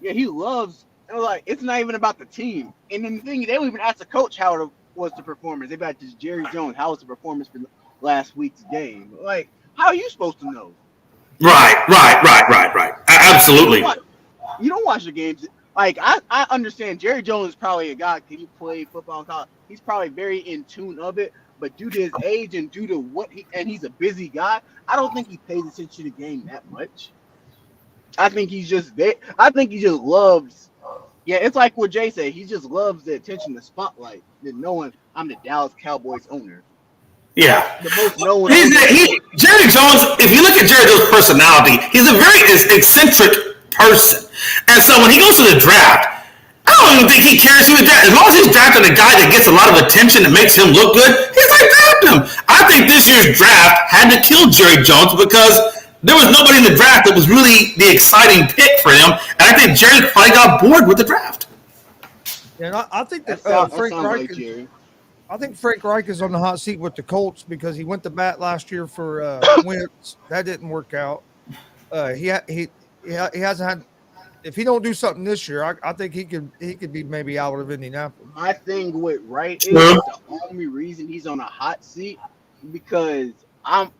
Yeah, he loves. And like, it's not even about the team. And then the thing, they don't even ask the coach how it was the performance. They got just Jerry Jones. How was the performance for last week's game? Like, how are you supposed to know? Right. Absolutely. You don't watch the games. Like, I understand Jerry Jones is probably a guy, can he play football in college? He's probably very in tune of it, but due to his age and due to he's a busy guy, I don't think he pays attention to the game that much. I think he's just there. I think he just loves. Yeah, it's like what Jay said. He just loves the attention, the spotlight, than knowing I'm the Dallas Cowboys owner. Yeah. The most known. Jerry Jones, if you look at Jerry Jones' personality, he's a very eccentric person. And so when he goes to the draft, I don't even think he cares who he drafts. As long as he's drafting a guy that gets a lot of attention and makes him look good, he's like drafting him. I think this year's draft had to kill Jerry Jones because there was nobody in the draft that was really the exciting pick for him. And I think Jerry probably got bored with the draft. Yeah, and I think that Frank Reich is on the hot seat with the Colts because he went to bat last year for Wentz. That didn't work out. He hasn't had. If he don't do something this year, I think he could be maybe out of Indianapolis. My thing with Wright is the only reason he's on a hot seat because of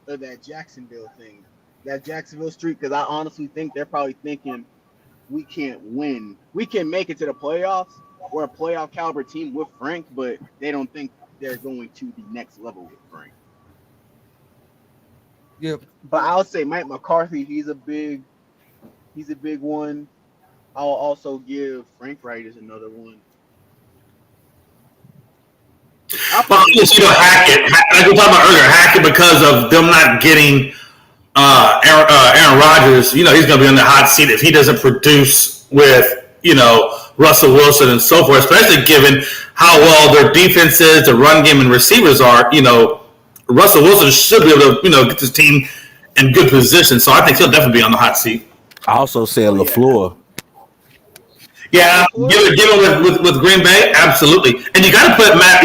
that Jacksonville thing, that Jacksonville streak. Because I honestly think they're probably thinking we can't win. We can make it to the playoffs. We're a playoff caliber team with Frank, but they don't think they're going to the next level with Frank. Yep. But I'll say Mike McCarthy, he's a big one. I'll also give Frank Wright as another one. Hackett, like we talked about earlier, Hackett, because of them not getting Aaron Rodgers, he's going to be on the hot seat if he doesn't produce with, Russell Wilson and so forth, especially given how well their defense is, the run game and receivers are. Russell Wilson should be able to, get this team in good position. So I think he'll definitely be on the hot seat. I also said LaFleur. Yeah, give him with Green Bay, absolutely. And you got to put Matt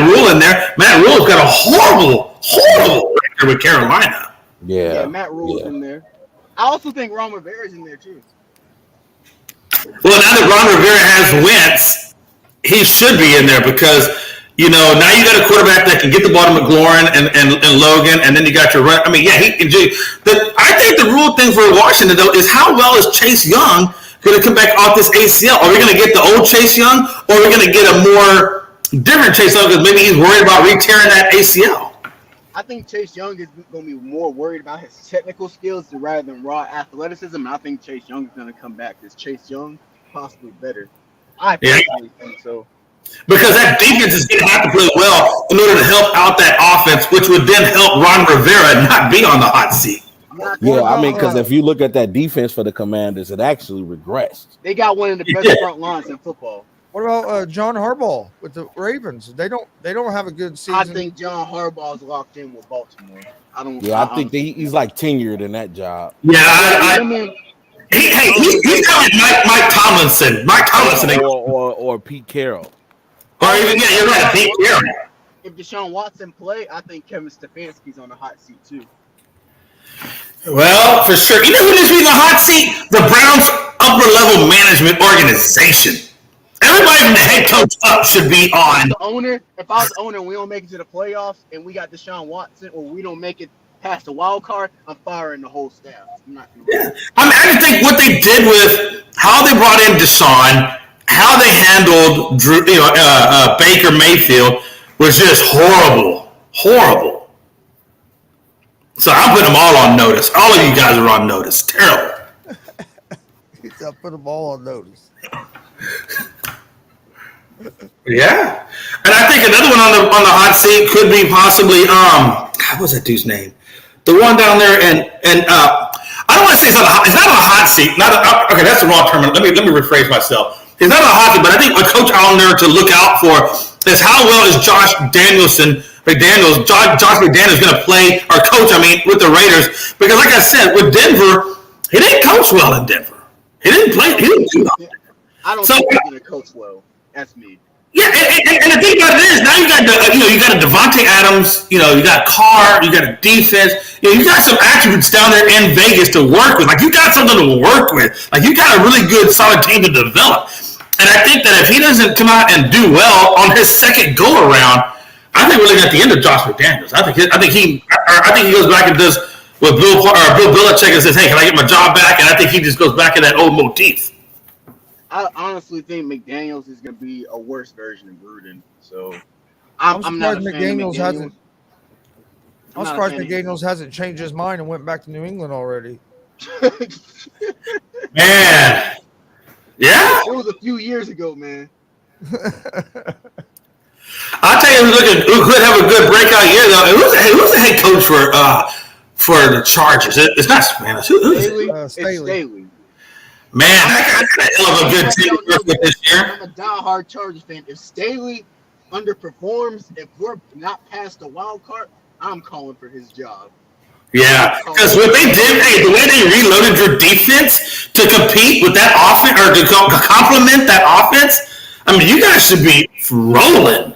Rule in there. Matt Rule's got a horrible record with Carolina. Yeah, Matt Rule's in there. I also think Ron Rivera's in there too. Well, now that Ron Rivera has Wentz, he should be in there because, now you got a quarterback that can get the ball to McLaurin and Logan, and then you got your run. I mean, yeah, he can do. I think the real thing for Washington, though, is how well is Chase Young going to come back off this ACL? Are we going to get the old Chase Young, or are we going to get a more different Chase Young because maybe he's worried about re-tearing that ACL? I think Chase Young is going to be more worried about his technical skills rather than raw athleticism. And I think Chase Young is going to come back as Chase Young, possibly better. I personally think so. Because that defense is going to have to play well in order to help out that offense, which would then help Ron Rivera not be on the hot seat. Yeah, I mean, because if you look at that defense for the Commanders, it actually regressed. They got one of the best front lines in football. What about John Harbaugh with the Ravens? They don't have a good season. I think John Harbaugh's locked in with Baltimore. I think he's like tenured in that job. Yeah, he's got Mike Tomlinson. Or Pete Carroll. Or even you're right, Pete Carroll. If Deshaun Watson play, I think Kevin Stefanski's on the hot seat too. Well, for sure. You know who needs to be in the hot seat? The Browns' upper level management organization. Everybody from the head coach up should be on. If I was the owner and we don't make it to the playoffs and we got Deshaun Watson or we don't make it past the wild card, I'm firing the whole staff. I'm not gonna I just think what they did with how they brought in Deshaun, how they handled Baker Mayfield was just horrible. Horrible. So I'm putting them all on notice. All of you guys are on notice. Terrible. I put them all on notice. Yeah, and I think another one on the hot seat could be possibly what was that dude's name? The one down there, and I don't want to say it's not a hot seat. Okay, that's the wrong term. Let me rephrase myself. It's not a hot seat, but I think a coach on there to look out for is how well is Josh McDaniels going to play or coach? I mean, with the Raiders, because like I said, with Denver, he didn't coach well in Denver. He didn't play. He didn't do nothing. I don't think he's going to coach well. That's me. Yeah, and the thing about it is now you got a Devontae Adams, you got Carr, you got a defense, you got some attributes down there in Vegas to work with. Like you got something to work with. Like you got a really good solid team to develop. And I think that if he doesn't come out and do well on his second go around, I think we're looking at the end of Josh McDaniels. I think he goes back and does what Bill Belichick and says, "Hey, can I get my job back?" And I think he just goes back in that old motif. I honestly think McDaniels is going to be a worse version of Gruden. So I'm not a fan of McDaniels. I'm surprised McDaniels hasn't changed his mind and went back to New England already. Man. Yeah. It was a few years ago, man. I'll tell you who could have a good breakout year, though. Who's the head coach for the Chargers? It's not Spanish. Who is it? Staley. Man, I got a hell of a good team this year. I'm a diehard Chargers fan. If Staley underperforms, if we're not past the wild card, I'm calling for his job. Yeah, because what they did, the way they reloaded your defense to compete with that offense or to complement that offense, I mean, you guys should be rolling.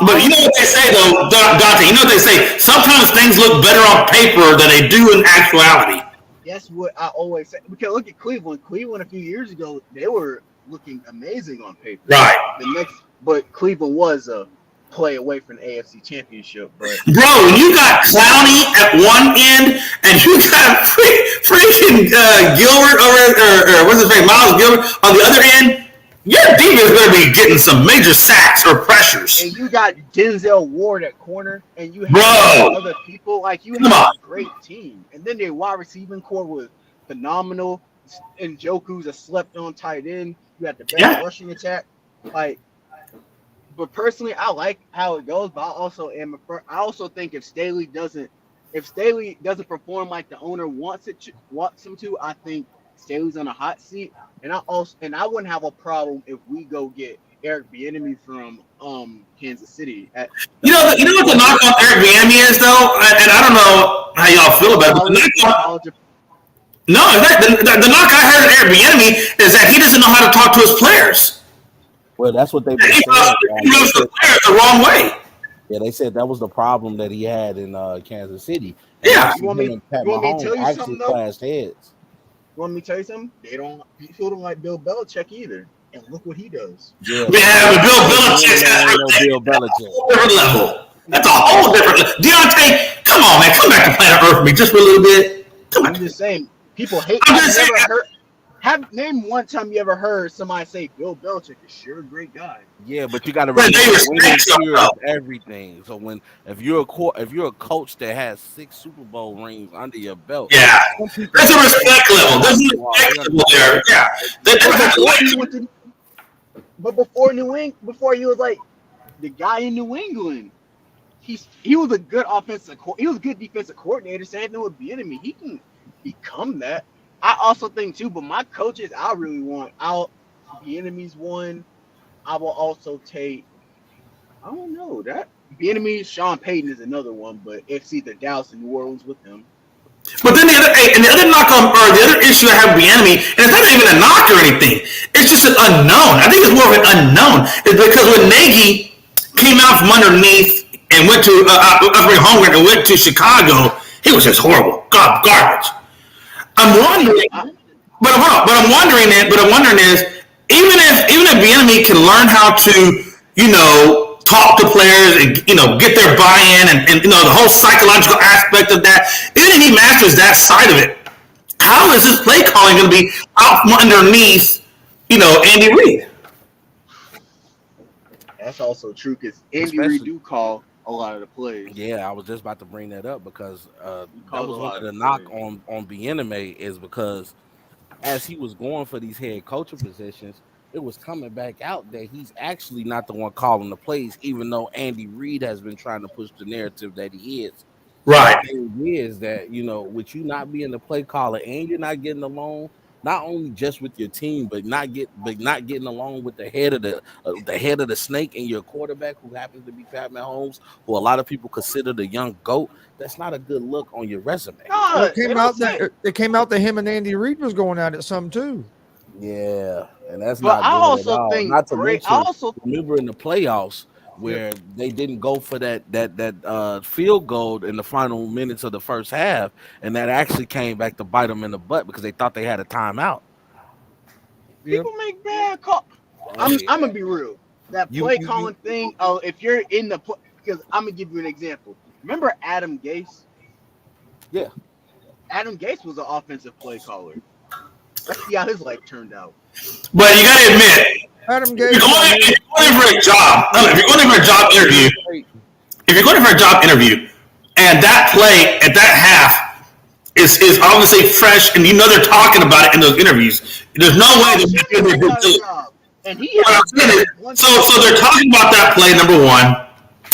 But you know what they say, though, Dante, you know what they say? Sometimes things look better on paper than they do in actuality. That's what I always say. Because look at Cleveland. Cleveland a few years ago, they were looking amazing on paper. Right. But Cleveland was a play away from the AFC Championship. But bro, you got Clowney at one end, and you got freaking Gilbert or what's his name, Miles Gilbert on the other end. Your defense is going to be getting some major sacks or pressures. And you got Denzel Ward at corner, and you have other people. Like, you have a great team. And then their wide receiving core was phenomenal. And Njoku's a slept-on tight end. You have the best rushing attack. Like, but personally, I like how it goes. But I also think if Staley doesn't perform like the owner wants him to, I think Staley's on a hot seat. And I wouldn't have a problem if we go get Eric Bieniemy from Kansas City. You know what the knock on Eric Bieniemy is, though, and I don't know how y'all feel about it. The knock I heard of Eric Bieniemy is that he doesn't know how to talk to his players. Well, that's what they've been saying. He knows the players the wrong way. Yeah, they said that was the problem that he had in Kansas City. And Yeah. actually, him and Pat you want me to Mahomes tell you actually something though? clashed heads. You want me to tell you something? People don't like Bill Belichick either. And look what he does. Yeah, Yeah, but Bill Belichick Belichick ain't no Bill Belichick. different level. That's a whole different level. Deontay, come on, man. Come back to planet Earth with me just for a little bit. Come on. I'm just saying, people hate. I'm just saying. Name one time you ever heard somebody say Bill Belichick is sure a great guy. Yeah, but you got to But they remember winning respect here him, is everything. So if you're a coach that has 6 Super Bowl rings under your belt, yeah. some people There's a respect level. There's a respect level there. Yeah. They don't have to like him. But before he was like the guy in New England. He was a good he was a good defensive coordinator. Same thing with Bieniemy. He can become that. I also think too, but my coaches, Bieniemy's one. I will also take. I don't know that Bieniemy. Sean Payton is another one, but it's either Dallas and New Orleans with him. But then the other knock on, or the other issue I have with Bieniemy, and it's not even a knock or anything. It's just an unknown. I think it's more of an unknown. It's because when Nagy came out from underneath and went to Holmgren and went to Chicago, he was just horrible, garbage. I'm wondering, but I'm wondering is even if Bieniemy can learn how to, talk to players and get their buy-in and the whole psychological aspect of that, even if he masters that side of it, how is this play calling going to be out from underneath Andy Reid? That's also true because Andy Reid do call a lot of the plays. Yeah, I was just about to bring that up because that was one of the knock on Bieniemy is because as he was going for these head coaching positions, it was coming back out that he's actually not the one calling the plays, even though Andy Reid has been trying to push the narrative that he is. Right. The thing is that, with you not being the play caller and you're not getting along, not only just with your team, but not getting along with the head of the snake and your quarterback, who happens to be Pat Mahomes, who a lot of people consider the young GOAT. That's not a good look on your resume. It came out that him and Andy Reid was going at it some too. Yeah, and that's but not I good also at all. think Not to Drake, mention, remember in the playoffs where they didn't go for that field goal in the final minutes of the first half, and that actually came back to bite them in the butt because they thought they had a timeout. People make bad calls. I'm gonna be real. That play calling thing. Oh, if you're in the because I'm gonna give you an example. Remember Adam Gase? Yeah. Adam Gase was an offensive play caller. Let's see how his life turned out. But you gotta admit, Adam Gase. If you're going for a job interview, and that play at that half is obviously fresh, and they're talking about it in those interviews. There's no way that and he so they're talking about that play, number one.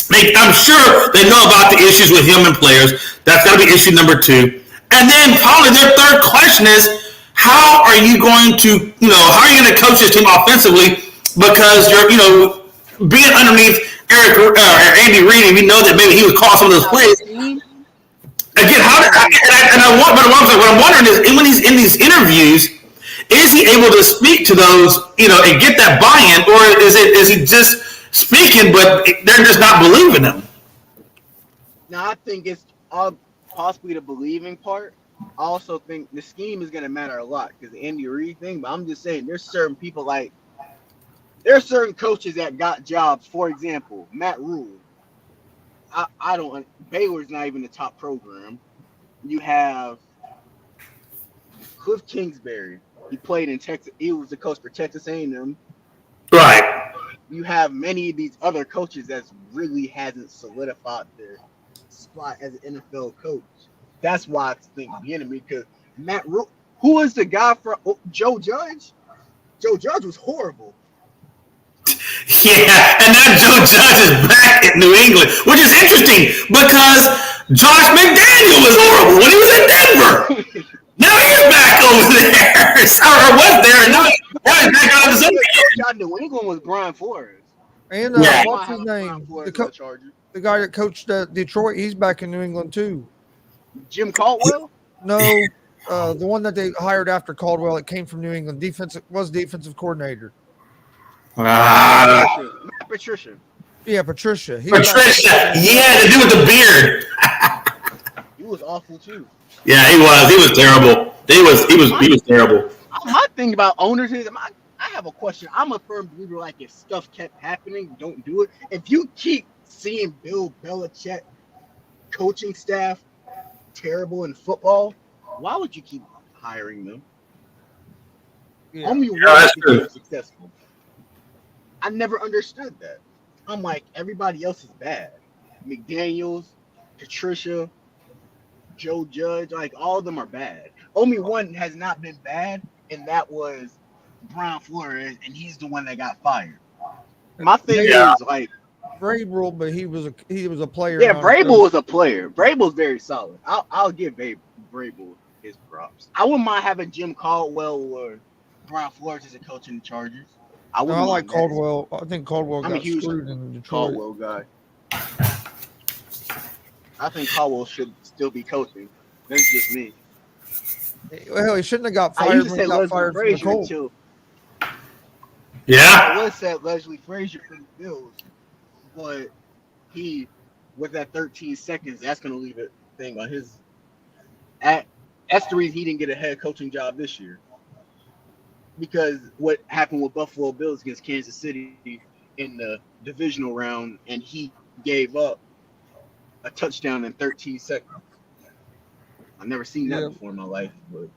I'm sure they know about the issues with him and players. That's got to be issue number two. And then probably their third question is, how are you going to coach this team offensively? Because you're, being underneath Andy Reid, and we know that maybe he would call some of those plays. Again, what I'm wondering is, when he's in these interviews, is he able to speak to those, and get that buy-in, or is he just speaking, but they're just not believing him? Now, I think it's possibly the believing part. I also think the scheme is going to matter a lot because the Andy Reid thing, but I'm just saying there's certain people there are certain coaches that got jobs. For example, Matt Rule. Baylor's not even the top program. You have Cliff Kingsbury. He played in Texas. He was the coach for Texas A&M. Right. You have many of these other coaches that really hasn't solidified their spot as an NFL coach. That's why I think Bieniemy, because Matt Rule, who is the guy from Joe Judge? Joe Judge was horrible. Yeah, and now Joe Judge is back in New England, which is interesting because Josh McDaniel was horrible when he was in Denver. Now he's back over there, or was there, and now he's back on his own. The coach out New England was Brian Flores. And what's his name? The guy that coached Detroit, he's back in New England too. Jim Caldwell? No, the one that they hired after Caldwell, it came from New England. Defensive coordinator. Matt Patricia. Yeah, Patricia. Patricia. Yeah, the dude with the beard. He was awful too. Yeah, he was. He was terrible. He was terrible. My thing about owners is I have a question. I'm a firm believer, like, if stuff kept happening, don't do it. If you keep seeing Bill Belichick coaching staff terrible in football, why would you keep hiring them? Yeah. Only one that's became true. successful. I never understood that. I'm like, everybody else is bad. McDaniels, Patricia, Joe Judge, like, all of them are bad. Only one has not been bad, and that was Brian Flores, and he's the one that got fired. My thing Yeah. is, like, Vrabel, but he was a player. yeah, not a Vrabel coach. was a player. Vrabel's very solid. I'll give Vrabel his props. I wouldn't mind having Jim Caldwell or Brian Flores as a coach in the Chargers. I No, wouldn't I like mind that. Caldwell. I think Caldwell I'm a got huge screwed in Detroit. Caldwell guy. I think Caldwell should still be coaching. That's just me. Well, he shouldn't have got I fired used to when say he got Leslie fired from the Frazier Colts. until Yeah. I would say Leslie Frazier for the Bills, but he, with that 13 seconds, that's going to leave a thing on his. That's the reason he didn't get a head coaching job this year. Because what happened with Buffalo Bills against Kansas City in the divisional round, and he gave up a touchdown in 13 seconds. I've never seen that before in my life. But.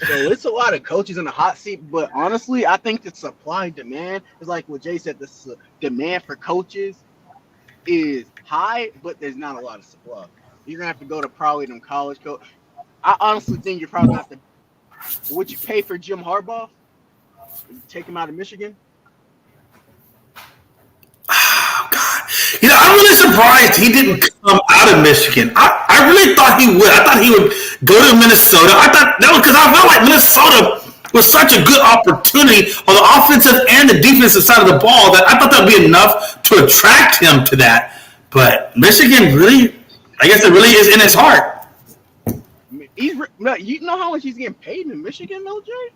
So it's a lot of coaches in the hot seat, but honestly, I think the supply and demand is like what Jay said. The demand for coaches is high, but there's not a lot of supply. You're gonna have to go to probably them college coach. I honestly think you're probably gonna have to. Would you pay for Jim Harbaugh? Take him out of Michigan? Oh, God. You know, I'm really surprised he didn't come out of Michigan. I really thought he would. I thought he would go to Minnesota. I thought that was because I felt like Minnesota was such a good opportunity on the offensive and the defensive side of the ball that I thought that would be enough to attract him to that. But Michigan really, I guess it really is in his heart. You know how much he's getting paid in Michigan, though, Jay?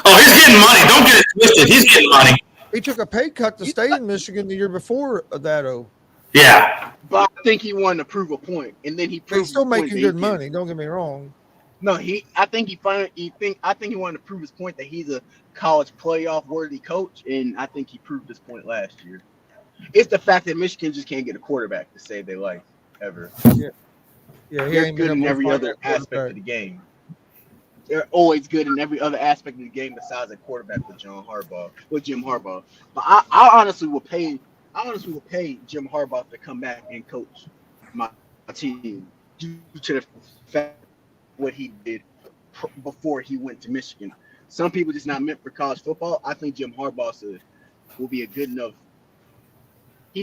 Oh, he's getting money. Don't get it twisted. He's getting money. He took a pay cut to stay in Michigan the year before that. Yeah. But I think he wanted to prove a point, and then he proved. He's still his point making that good he money. Don't get me wrong. No, I think he wanted to prove his point that he's a college playoff worthy coach, and I think he proved his point last year. It's the fact that Michigan just can't get a quarterback to save their life ever. Yeah, he They're ain't good been in able to every find other a aspect quarterback. of the game. They're always good in every other aspect of the game besides a quarterback with Jim Harbaugh. But I honestly will pay Jim Harbaugh to come back and coach my team due to the fact what he did before he went to Michigan. Some people just not meant for college football. I think Jim Harbaugh will be a good enough.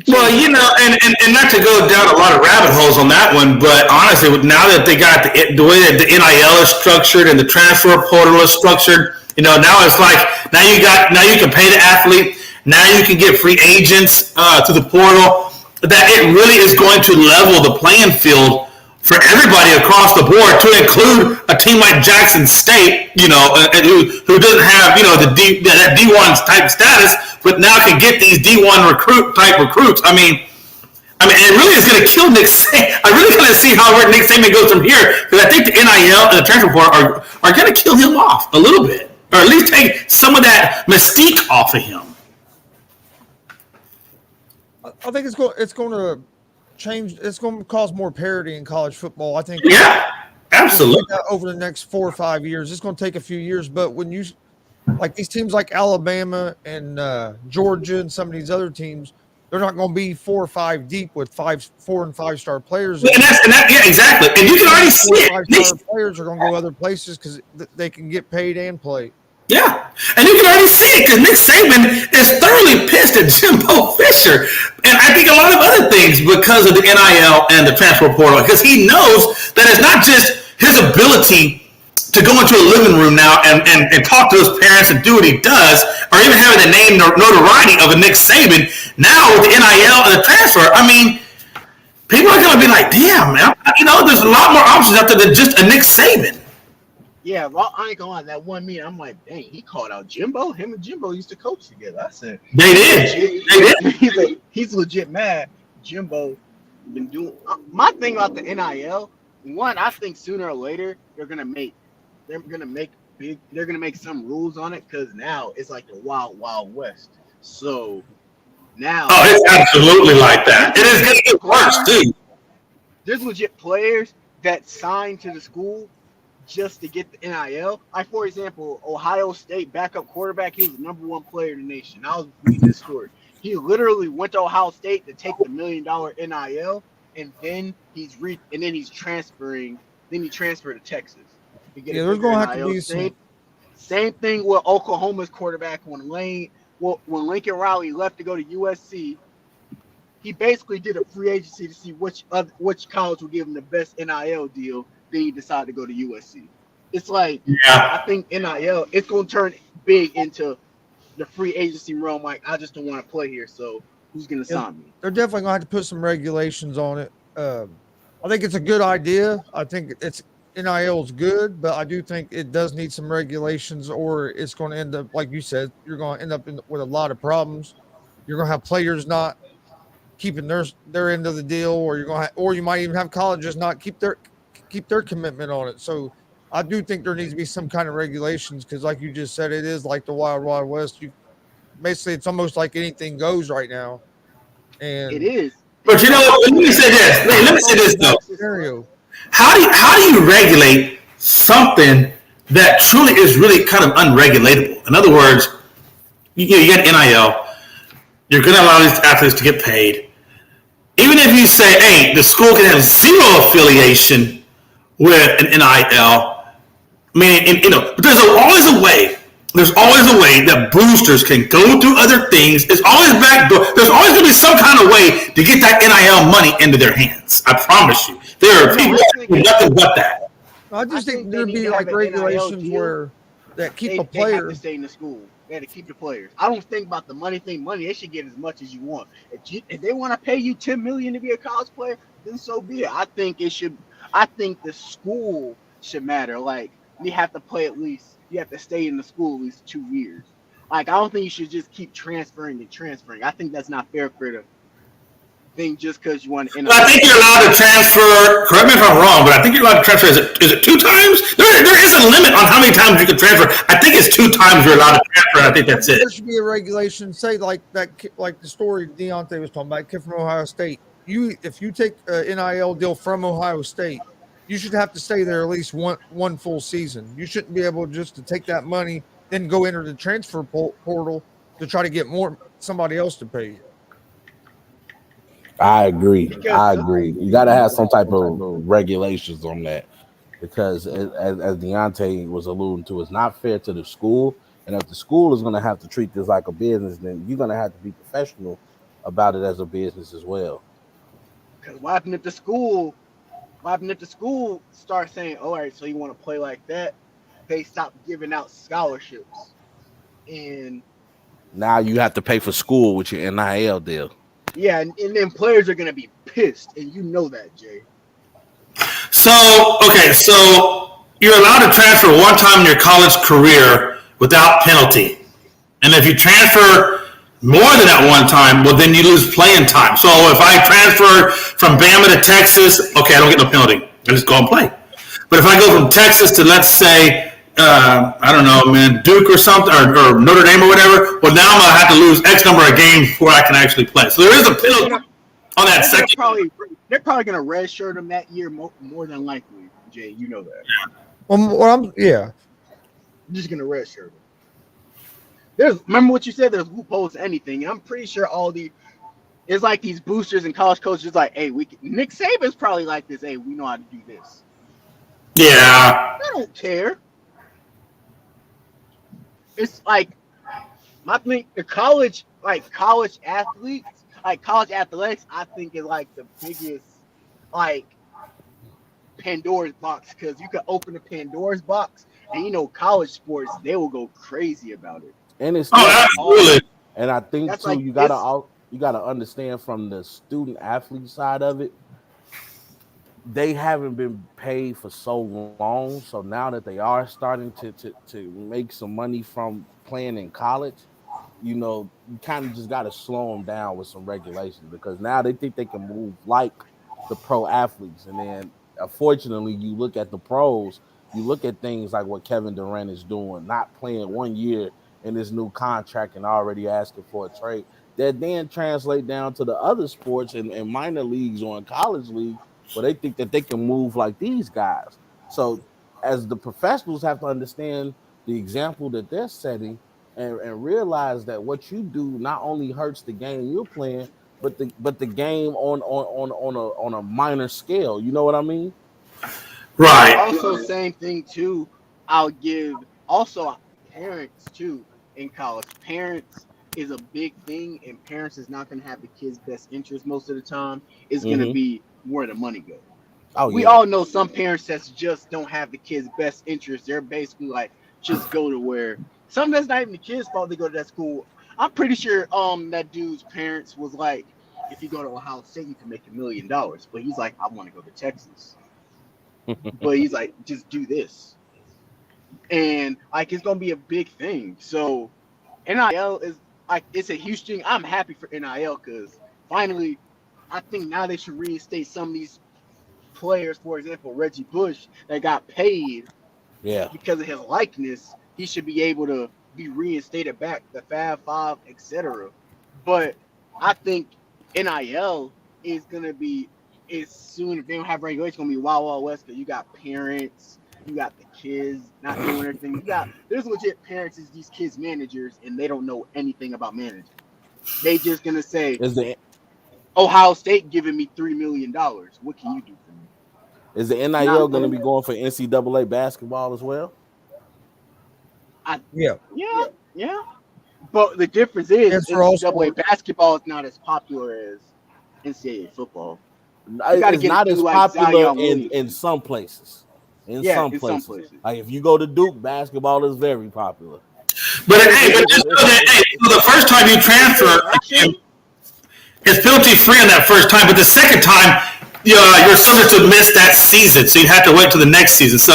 Well, you know, and not to go down a lot of rabbit holes on that one, but honestly, now that they got the way that the NIL is structured and the transfer portal is structured, you know, now it's like now you can pay the athlete, now you can get free agents to the portal. That it really is going to level the playing field for everybody across the board, to include a team like Jackson State, you know, who doesn't have, you know, that D1 type status, but now can get these D1 recruits. I mean, it really is going to kill Nick Saban. I really kind of see how Nick Saban goes from here, because I think the NIL and the transfer portal are going to kill him off a little bit, or at least take some of that mystique off of him. I think it's going to change. It's going to cause more parity in college football. I think. Yeah, absolutely. Over the next 4 or 5 years, it's going to take a few years. But when you like these teams like Alabama and Georgia and some of these other teams, they're not going to be 4 or 5 deep with 4 and 5 star players. Yeah, exactly. And you can already see it. 4 or 5 star players are going to go other places because they can get paid and play. Yeah, and you can already see it because Nick Saban is thoroughly pissed at Jimbo Fisher, and I think a lot of other things because of the NIL and the transfer portal, because he knows that it's not just his ability to go into a living room now and talk to his parents and do what he does, or even having the name notoriety of a Nick Saban. Now with the NIL and the transfer, I mean, people are going to be like, damn, man, you know, there's a lot more options out there than just a Nick Saban. Yeah, well, I ain't gonna lie. That one meeting, I'm like, dang, he called out Jimbo. Him and Jimbo used to coach together. I said, They did. They did. he's legit mad. Jimbo been doing. My thing about the NIL, one, I think sooner or later they're gonna make some rules on it because now it's like the wild wild west. So now, Oh, it's absolutely like that. It is going to get worse too. there's legit players that sign to the school just to get the NIL. Like, for example, Ohio State backup quarterback, he was the number one player in the nation. I was reading this story. He literally went to Ohio State to take the $1 million NIL, and then he's transferring. Then he transferred to Texas to get Yeah, there's going to have to be same thing with Oklahoma's quarterback when Lincoln Riley left to go to USC. He basically did a free agency to see which college would give him the best NIL deal. Then he decided to go to USC. It's like, I think NIL, it's going to turn big into the free agency realm. Like, I just don't want to play here, so who's going to sign me? They're definitely going to have to put some regulations on it. I think it's a good idea. I think NIL is good, but I do think it does need some regulations, or it's going to end up, like you said, you're going to end up with a lot of problems. You're going to have players not keeping their end of the deal, or or you might even have colleges not keep their commitment on it. So I do think there needs to be some kind of regulations because, like you just said, it is like the Wild Wild West. Basically, it's almost like anything goes right now. And it is. But you know, let me say this. Let me say this though. Scenario. How do you regulate something that truly is really kind of unregulatable? In other words, you get NIL. You're going to allow these athletes to get paid. Even if you say, hey, the school can have zero affiliation with an NIL, I mean, but there's always a way. There's always a way that boosters can go do other things. There's always There's always going to be some kind of way to get that NIL money into their hands. I promise you. There are people that do nothing but that. I just think there'd be like regulations where that keep a player. They have to stay in the school. They have to keep the players. I don't think about the money thing. Money, they should get as much as you want. If they want to pay you $10 million to be a college player, then so be it. I think the school should matter. Like, you have to play at least. You have to stay in the school at least 2 years. Like, I don't think you should just keep transferring and transferring. I think that's not fair for the thing just because you want to. I think you're allowed to transfer. Correct me if I'm wrong, but I think you're allowed to transfer. Is it 2 times? There is a limit on how many times you can transfer. I think it's 2 times you're allowed to transfer. I think that's it. There should be a regulation. Say like that, like the story Deontay was talking about, kid from Ohio State. If you take an NIL deal from Ohio State, you should have to stay there at least one full season. You shouldn't be able just to take that money, then go enter the transfer portal to try to get somebody else to pay you. I agree. You got to have some type of regulations on that because, as Deontay was alluding to, it's not fair to the school. And if the school is going to have to treat this like a business, then you're going to have to be professional about it as a business as well. Because what happened if the school starts saying, all right, so you want to play like that? They stop giving out scholarships. And now you have to pay for school with your NIL deal. Yeah, and then players are going to be pissed, and you know that, Jay. So you're allowed to transfer one time in your college career without penalty. And if you transfer more than that one time, well, then you lose playing time. So if I transfer from Bama to Texas, okay, I don't get no penalty. I just go and play. But if I go from Texas to, let's say, I don't know, man, Duke or something, or Notre Dame or whatever, well, now I'm going to have to lose X number of games before I can actually play. So there is a penalty on that second. They're probably going to redshirt them that year more than likely, Jay. You know that. Yeah. I'm just going to redshirt them. Remember what you said? There's loopholes to anything. And I'm pretty sure it's like these boosters and college coaches like, hey, Nick Saban's probably like this. Hey, we know how to do this. Yeah. I don't care. It's like, I think the college athletes, college athletics, I think is like the biggest, Pandora's box, because you can open a Pandora's box and college sports, they will go crazy about it. And it's absolutely. And I think that's too, you gotta understand from the student athlete side of it. they haven't been paid for so long. So now that they are starting to make some money from playing in college, you kind of just got to slow them down with some regulations because now they think they can move like the pro athletes. And then, unfortunately, you look at the pros, you look at things like what Kevin Durant is doing, not playing 1 year in his new contract and already asking for a trade. That then translate down to the other sports and minor leagues or in college league where they think that they can move like these guys. So, as the professionals have to understand the example that they're setting and realize that what you do not only hurts the game you're playing, but the game on a minor scale. You know what I mean? Right. Also, same thing too. I'll give also parents too in college. Parents is a big thing, and parents is not going to have the kids' best interest most of the time. It's going to be where the money goes. Oh, We yeah. all know some parents that just don't have the kids' best interest. They're basically like, just go to where. Some that's not even the kids' fault. They go to that school. I'm pretty sure that dude's parents was like, if you go to Ohio State, you can make $1 million. But he's like, I want to go to Texas. But he's like, just do this. And like it's gonna be a big thing. So NIL is like it's a huge thing. I'm happy for NIL because finally I think now they should reinstate some of these players, for example, Reggie Bush, that got paid because of his likeness. He should be able to be reinstated back, the Fab Five, etc. But I think NIL is gonna be soon if they don't have regulation, it's gonna be Wild Wild West because you got parents, you got the kids not doing everything. There's legit parents as these kids managers and they don't know anything about managing. They just gonna say Ohio State giving me $3 million. What can you do for me? Is the NIL going to be going for NCAA basketball as well? Yeah. But the difference is NCAA sports. basketball is not as popular as NCAA football. It's not as popular in some places. In some places. Like if you go to Duke, basketball is very popular. But just know that, the first time you transfer, it's penalty free on that first time, but the second time, you're subject to miss that season, so you have to wait till the next season. So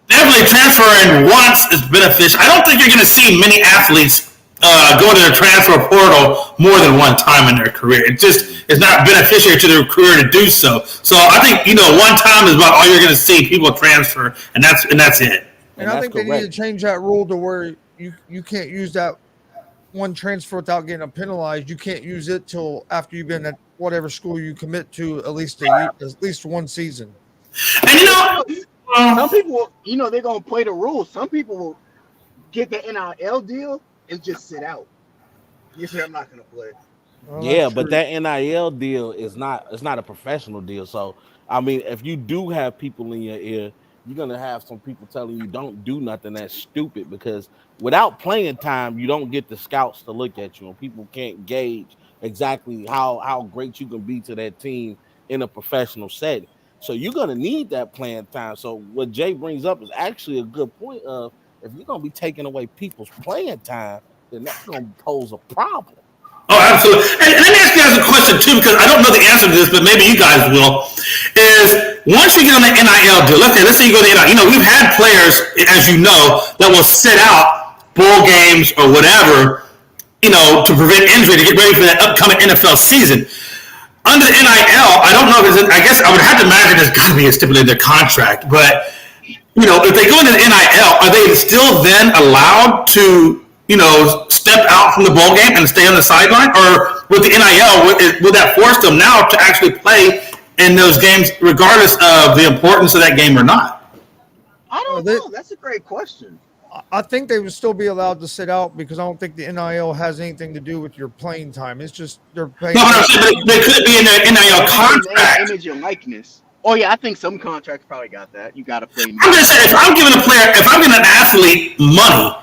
definitely transferring once is beneficial. I don't think you're going to see many athletes go to the transfer portal more than one time in their career. It just is not beneficial to their career to do so. So I think one time is about all you're going to see people transfer, and that's it. And I think they need to change that rule to where you can't use that one transfer without getting penalized. You can't use it till after you've been at whatever school you commit to at least one season. And some people, they're gonna play the rules. Some people will get the NIL deal and just sit out. You say I'm not gonna play. Well, but that NIL deal it's not a professional deal. So I mean, if you do have people in your ear, you're gonna have some people telling you don't do nothing that's stupid because without playing time, you don't get the scouts to look at you, and people can't gauge exactly how great you can be to that team in a professional setting. So you're gonna need that playing time. So what Jay brings up is actually a good point of if you're gonna be taking away people's playing time, then that's gonna pose a problem. Oh, absolutely. And let me ask you guys a question, too, because I don't know the answer to this, but maybe you guys will, is once you get on the NIL deal, let's say you go to the NIL, we've had players, as you know, that will sit out bowl games or whatever, to prevent injury, to get ready for that upcoming NFL season. Under the NIL, I don't know, I guess I would have to imagine there's got to be a stipulated contract, but, if they go into the NIL, are they still then allowed to step out from the bowl game and stay on the sideline? Or with the NIL, would that force them now to actually play in those games regardless of the importance of that game or not? I don't know. That's a great question. I think they would still be allowed to sit out because I don't think the NIL has anything to do with your playing time. It's just they're playing. No, but I'm saying they could be in their NIL contract. Image and likeness. Oh yeah, I think some contracts probably got that. You got to play. I'm just saying, if I'm giving an athlete money,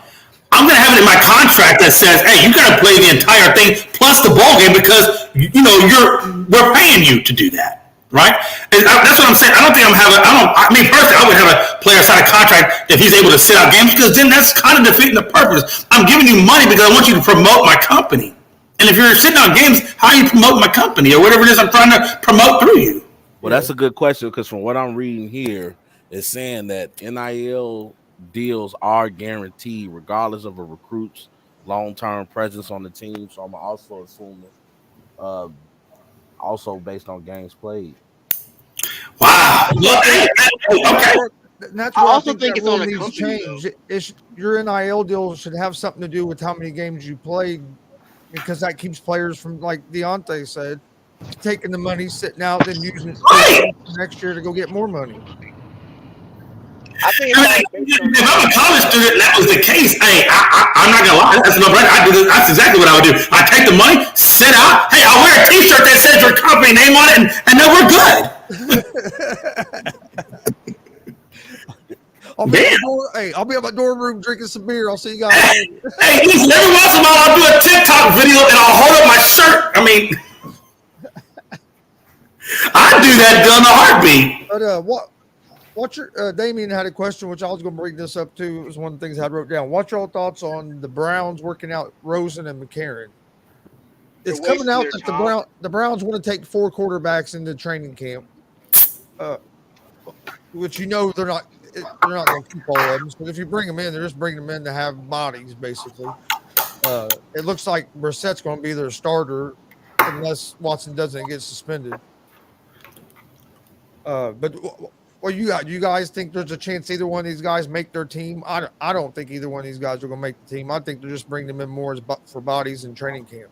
I'm going to have it in my contract that says, hey, you got to play the entire thing plus the ball game because, we're paying you to do that, right? And that's what I'm saying. I mean, personally, I would have a player sign a contract if he's able to sit out games because then that's kind of defeating the purpose. I'm giving you money because I want you to promote my company. And if you're sitting out games, how are you promoting my company or whatever it is I'm trying to promote through you? Well, that's a good question because from what I'm reading here, it's saying that NIL deals are guaranteed regardless of a recruit's long-term presence on the team. So I'm also assuming, also based on games played. Wow. Okay. That's I why I also think think that it's rule on a needs company, change. Your NIL deal should have something to do with how many games you played, because that keeps players from, like Deontay said, taking the money, sitting out, then using it Right. next year to go get more money. I think it's all based on. If I'm a college student and that was the case, hey, I'm not gonna lie, that's no brainer. I do this. That's exactly what I would do. I take the money, sit out. Hey, I'll wear a T-shirt that says your company name on it, and then we're good. I'll be at my dorm room drinking some beer. I'll see you guys later. Hey, listen, every once in a while I'll do a TikTok video and I'll hold up my shirt. I mean, I'd do that in a heartbeat. But what's your Damien had a question, which I was going to bring this up too. It was one of the things I wrote down. What's your thoughts on the Browns working out Rosen and McCarron? It's coming out that the Browns want to take 4 quarterbacks into training camp, which they're not going to keep all of them. So if you bring them in, they're just bringing them in to have bodies, basically. It looks like Brissett's going to be their starter unless Watson doesn't get suspended. But what you got? Do you guys think there's a chance either one of these guys make their team? I don't think either one of these guys are going to make the team. I think they're just bringing them in more for bodies in training camp.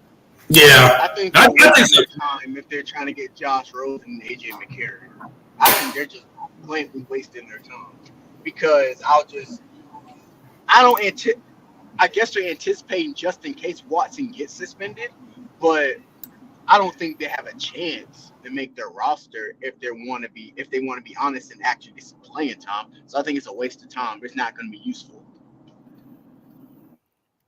Yeah. I think they're wasting their time if they're trying to get Josh Rosen and AJ McCarron. I think they're just blatantly wasting their time because I guess they're anticipating just in case Watson gets suspended, but I don't think they have a chance to make their roster if they want to be honest and actually get some playing time. So I think it's a waste of time. It's not going to be useful.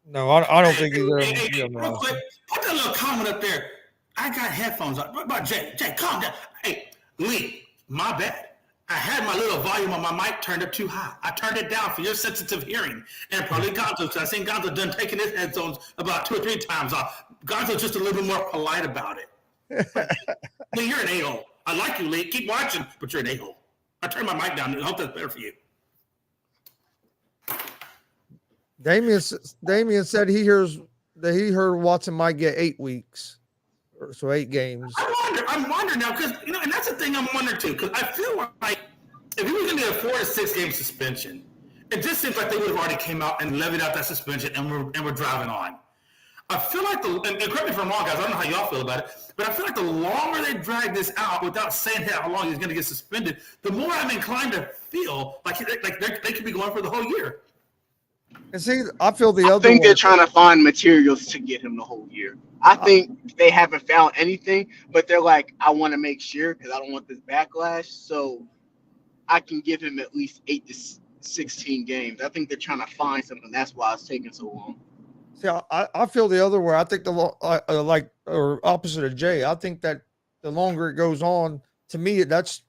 No, I don't think either. Real quick, put that little comment up there. I got headphones on. What about Jay? Jay, calm down. Hey, Lee, my bad. I had my little volume on my mic turned up too high. I turned it down for your sensitive hearing. And probably Gonzo, because I seen Gonzo done taking his headphones about 2 or 3 times off. Gonzo's just a little bit more polite about it. Lee, you're an a-hole. I like you, Lee. Keep watching, but you're an a-hole. I turned my mic down. I hope that's better for you. Damien said he heard Watson might get 8 weeks, so 8 games. I'm wondering now because and that's the thing I'm wondering too because I feel like if he was going to get a 4 to 6 game suspension, it just seems like they would have already came out and levied out that suspension and we're driving on. I feel like and correct me if I'm wrong, guys. I don't know how y'all feel about it, but I feel like the longer they drag this out without saying how long he's going to get suspended, the more I'm inclined to feel like they could be going for the whole year. And see, I feel I think they're trying to find materials to get him the whole year. I think they haven't found anything, but they're like, I want to make sure because I don't want this backlash, so I can give him at least 8 to 16 games. I think they're trying to find something. That's why it's taking so long. See, I feel the other way. I think or opposite of Jay. I think that the longer it goes on, to me, that's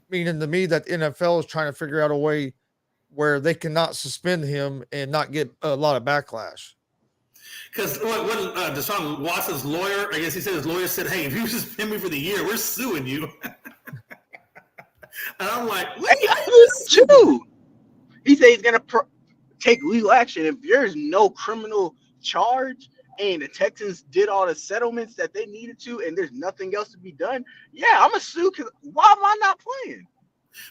meaning to me that the NFL is trying to figure out a way where they cannot suspend him and not get a lot of backlash. Because when Deshaun Watson's lawyer, I guess he said his lawyer said, "Hey, if you suspend me for the year, we're suing you." And I'm like, too. He said he's gonna take legal action if there's no criminal charge and the Texans did all the settlements that they needed to, and there's nothing else to be done. Yeah, I'm a sue. Cause why am I not playing?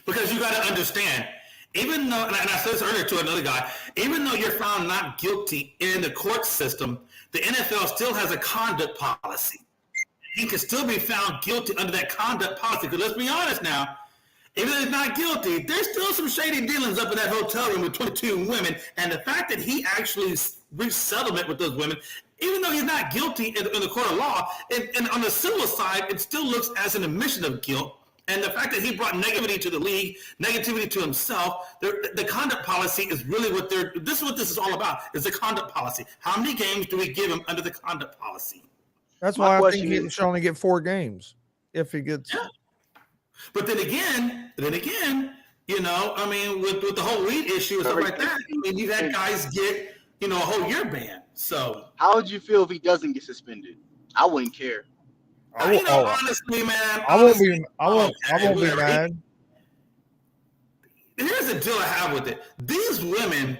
Because you got to understand. Even though, and I said this earlier to another guy, even though you're found not guilty in the court system, the NFL still has a conduct policy. He can still be found guilty under that conduct policy. Because let's be honest now, even if he's not guilty, there's still some shady dealings up in that hotel room with 22 women. And the fact that he actually reached settlement with those women, even though he's not guilty in the court of law, and on the civil side, it still looks as an admission of guilt. And the fact that he brought negativity to the league, negativity to himself, the conduct policy is really this is what this is all about, is the conduct policy. How many games do we give him under the conduct policy? That's why I think he should only get 4 games if he gets. Yeah. But then again, with the whole weed issue and stuff like that, you've had guys get, a whole year ban. So how would you feel if he doesn't get suspended? I wouldn't care. Honestly, man, I won't be mad. Here's the deal I have with it. These women,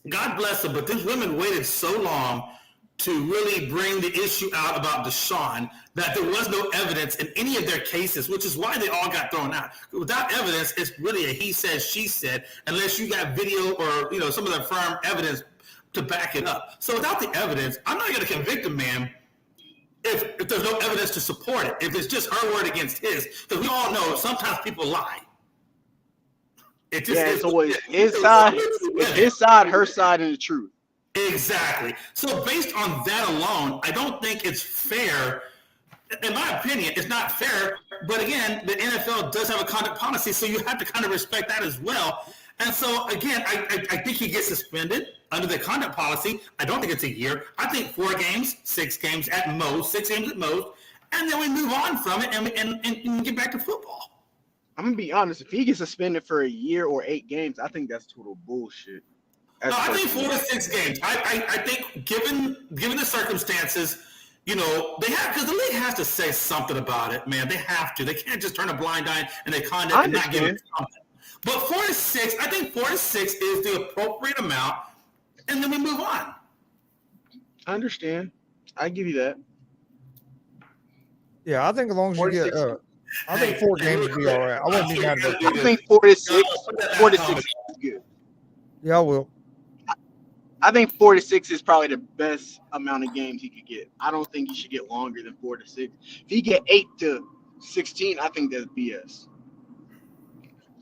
God bless them, but these women waited so long to really bring the issue out about Deshaun that there was no evidence in any of their cases, which is why they all got thrown out. Without evidence, it's really a he said, she said, unless you got video or some of the firm evidence to back it up. So without the evidence, I'm not going to convict a man if there's no evidence to support it. If it's just her word against his, because we all know sometimes people lie. It's always his side. It's his side, her side, and the truth. Exactly. So based on that alone, I don't think it's fair. In my opinion, it's not fair. But again, the NFL does have a conduct policy, so you have to kind of respect that as well. And so again, I think he gets suspended under the conduct policy. I don't think it's a year. I think 4 games, 6 games at most, 6 games at most, and then we move on from it and get back to football. I'm gonna be honest. If he gets suspended for a year or 8 games, I think that's total bullshit. No, I think 4 to 6 games. I think given the circumstances, they have, because the league has to say something about it, man. They have to. They can't just turn a blind eye and they conduct and not give it something. But 4 to 6, I think 4 to 6 is the appropriate amount, and then we move on. I understand. I give you that. Yeah, I think as long as you get, I think 4 games would be all right. I wouldn't be mad about that. I think 4 to 6. 4 to 6 is good. Yeah, I will. I think 4 to 6 is probably the best amount of games he could get. I don't think he should get longer than 4 to 6. If he get 8 to 16, I think that's BS.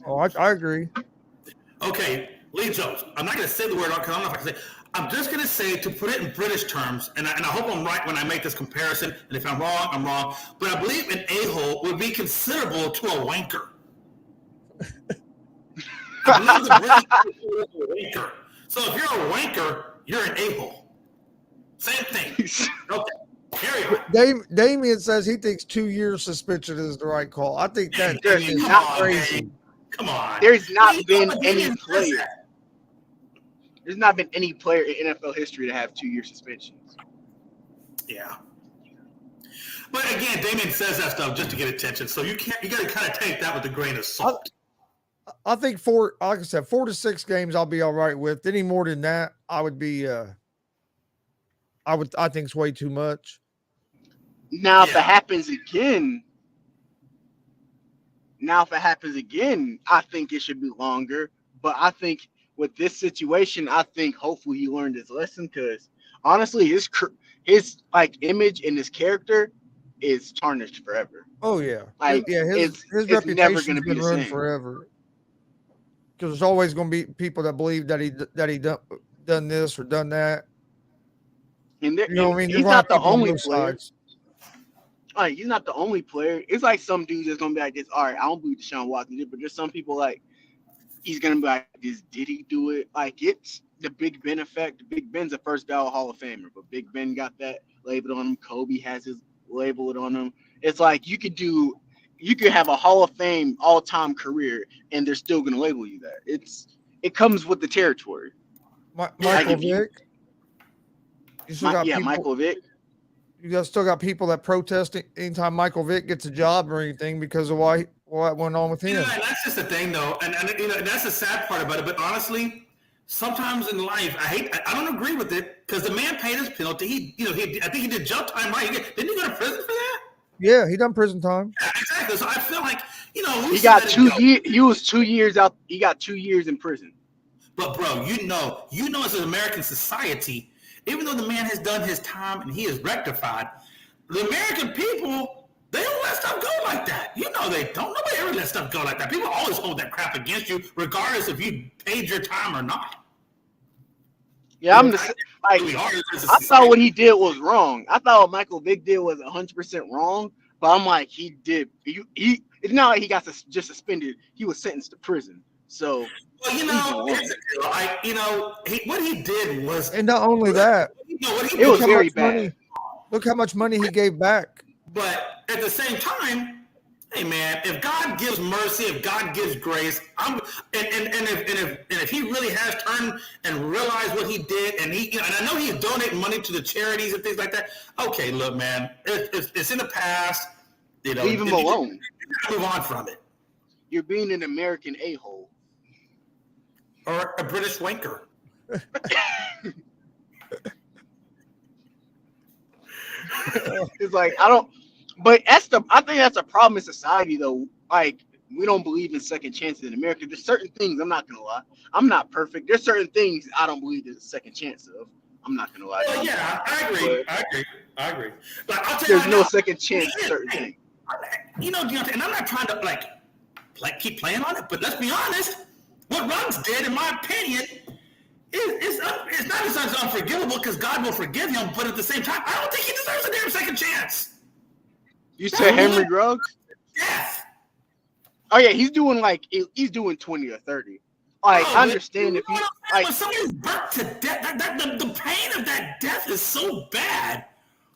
Oh, I agree. Okay, Lee Jones. I'm not going to say the word because I don't know if I can say it. I'm just going to say, to put it in British terms, and I hope I'm right when I make this comparison, and if I'm wrong, I'm wrong, but I believe an a-hole would be considerable to a wanker. I believe the British is a wanker. So if you're a wanker, you're an a-hole. Same thing. Okay, carry on. Damien says he thinks 2 years suspension is the right call. I think that is crazy. Come on. There's not been any player. There's not been any player in NFL history to have 2-year suspensions. Yeah. But again, Damien says that stuff just to get attention. So you got to kind of take that with a grain of salt. I think 4, like I said, 4 to 6 games I'll be all right with. Any more than that, I would be I think it's way too much. Now if it happens again, I think it should be longer. But I think with this situation, I think hopefully he learned his lesson, because honestly, his image and his character is tarnished forever. Oh yeah, his reputation never going to be ruined forever. Because there's always going to be people that believe that he done this or done that. And what I mean? He's not the only player. Like, he's not the only player. It's like some dudes that's gonna be like this. All right, I don't believe Deshaun Watson did, but there's some people like he's gonna be like this. Did he do it? Like, it's the Big Ben effect. Big Ben's a first ballot Hall of Famer, but Big Ben got that labeled on him. Kobe has his labeled on him. It's like you could have a Hall of Fame all-time career, and they're still gonna label you that. It comes with the territory. Michael Vick. Michael Vick. You still got people that protest anytime Michael Vick gets a job or anything because of what went on with him. And that's just the thing, though, and that's the sad part about it. But honestly, sometimes in life, I don't agree with it, because the man paid his penalty. I think he did jump time, right? Didn't he go to prison for that? Yeah, he done prison time. Yeah, exactly. So I feel like he got 2 years. He was 2 years out. He got 2 years in prison. But bro, as an American society, even though the man has done his time and he is rectified, the American people, they don't let stuff go like that. They don't. Nobody ever let stuff go like that. People always hold that crap against you, regardless if you paid your time or not. Yeah, I thought what he did was wrong. I thought what Michael Vick did was 100% wrong, but I'm like, it's not like he got just suspended. He was sentenced to prison. So, well, what he did was, and not only that, it was very bad. Look how much money he gave back. But at the same time, Hey man, if God gives mercy, if God gives grace, if he really has turned and realized what he did, and I know he's donating money to the charities and things like that. Okay, look, man, it's in the past. You know, leave him alone. Move on from it. You're being an American a-hole or a British wanker. It's like I don't. But I think that's a problem in society, though. Like, we don't believe in second chances in America. There's certain things, I'm not going to lie. I'm not perfect. There's certain things I don't believe there's a second chance of. I'm not going to lie. Well, yeah, I agree. Like, I'll tell there's you no second chance for certain things. You know, Deontay, and I'm not trying to, like keep playing on it, but let's be honest. What Ruggs did, in my opinion, it's not as unforgivable because God will forgive him, but at the same time, I don't think he deserves a damn second chance. You said Henry Ruggs? Yes. Oh yeah, he's doing 20 or 30. Like, I understand if he like when somebody's burnt to death, the pain of that death is so bad.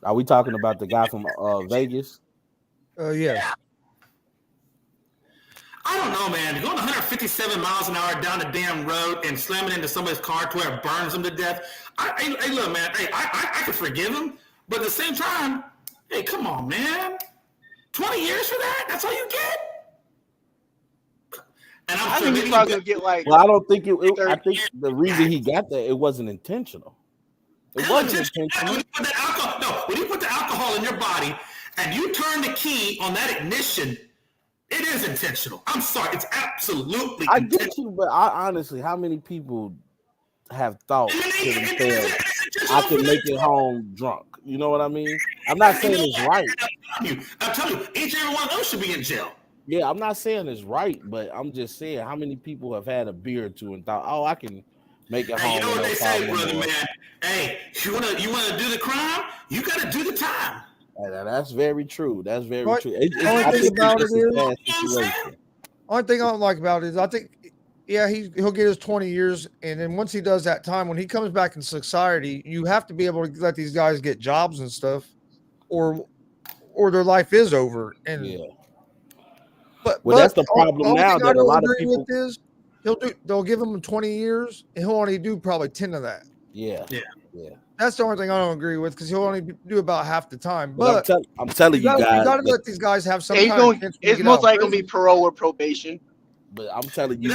Are we talking about the guy from Vegas? Yeah. I don't know, man. Going 157 miles an hour down the damn road and slamming into somebody's car to where it burns them to death. Hey, look, man. Hey, I could forgive him, but at the same time, hey, come on, man. 20 years for that? That's all you get? And I think he's probably gonna get like. Well, I don't think I think the reason he got that, it wasn't intentional. It wasn't intentional. When you put the alcohol in your body and you turn the key on that ignition, it is intentional. I'm sorry, it's absolutely I intentional. get you, but honestly, how many people have thought to themselves, I can make it home drunk? You know what I mean? I'm not saying it's right. I'm telling you, each and every one of those should be in jail. Yeah, I'm not saying it's right, but I'm just saying how many people have had a beer or two and thought, oh, I can make it home. You know what they say, brother, man? Hey, you wanna do the crime? You gotta do the time. That's very true. That's very true. Only thing I don't like about it is I think, yeah, he'll get his 20 years, and then once he does that time, when he comes back in society, you have to be able to let these guys get jobs and stuff, or their life is over. And yeah, but that's the problem now that a lot of people they'll give him 20 years, and he'll only do probably 10 of that. Yeah. That's the only thing I don't agree with because he'll only do about half the time. But I'm telling you guys, you got to let these guys have some. It's most likely gonna be parole or probation. But I'm telling you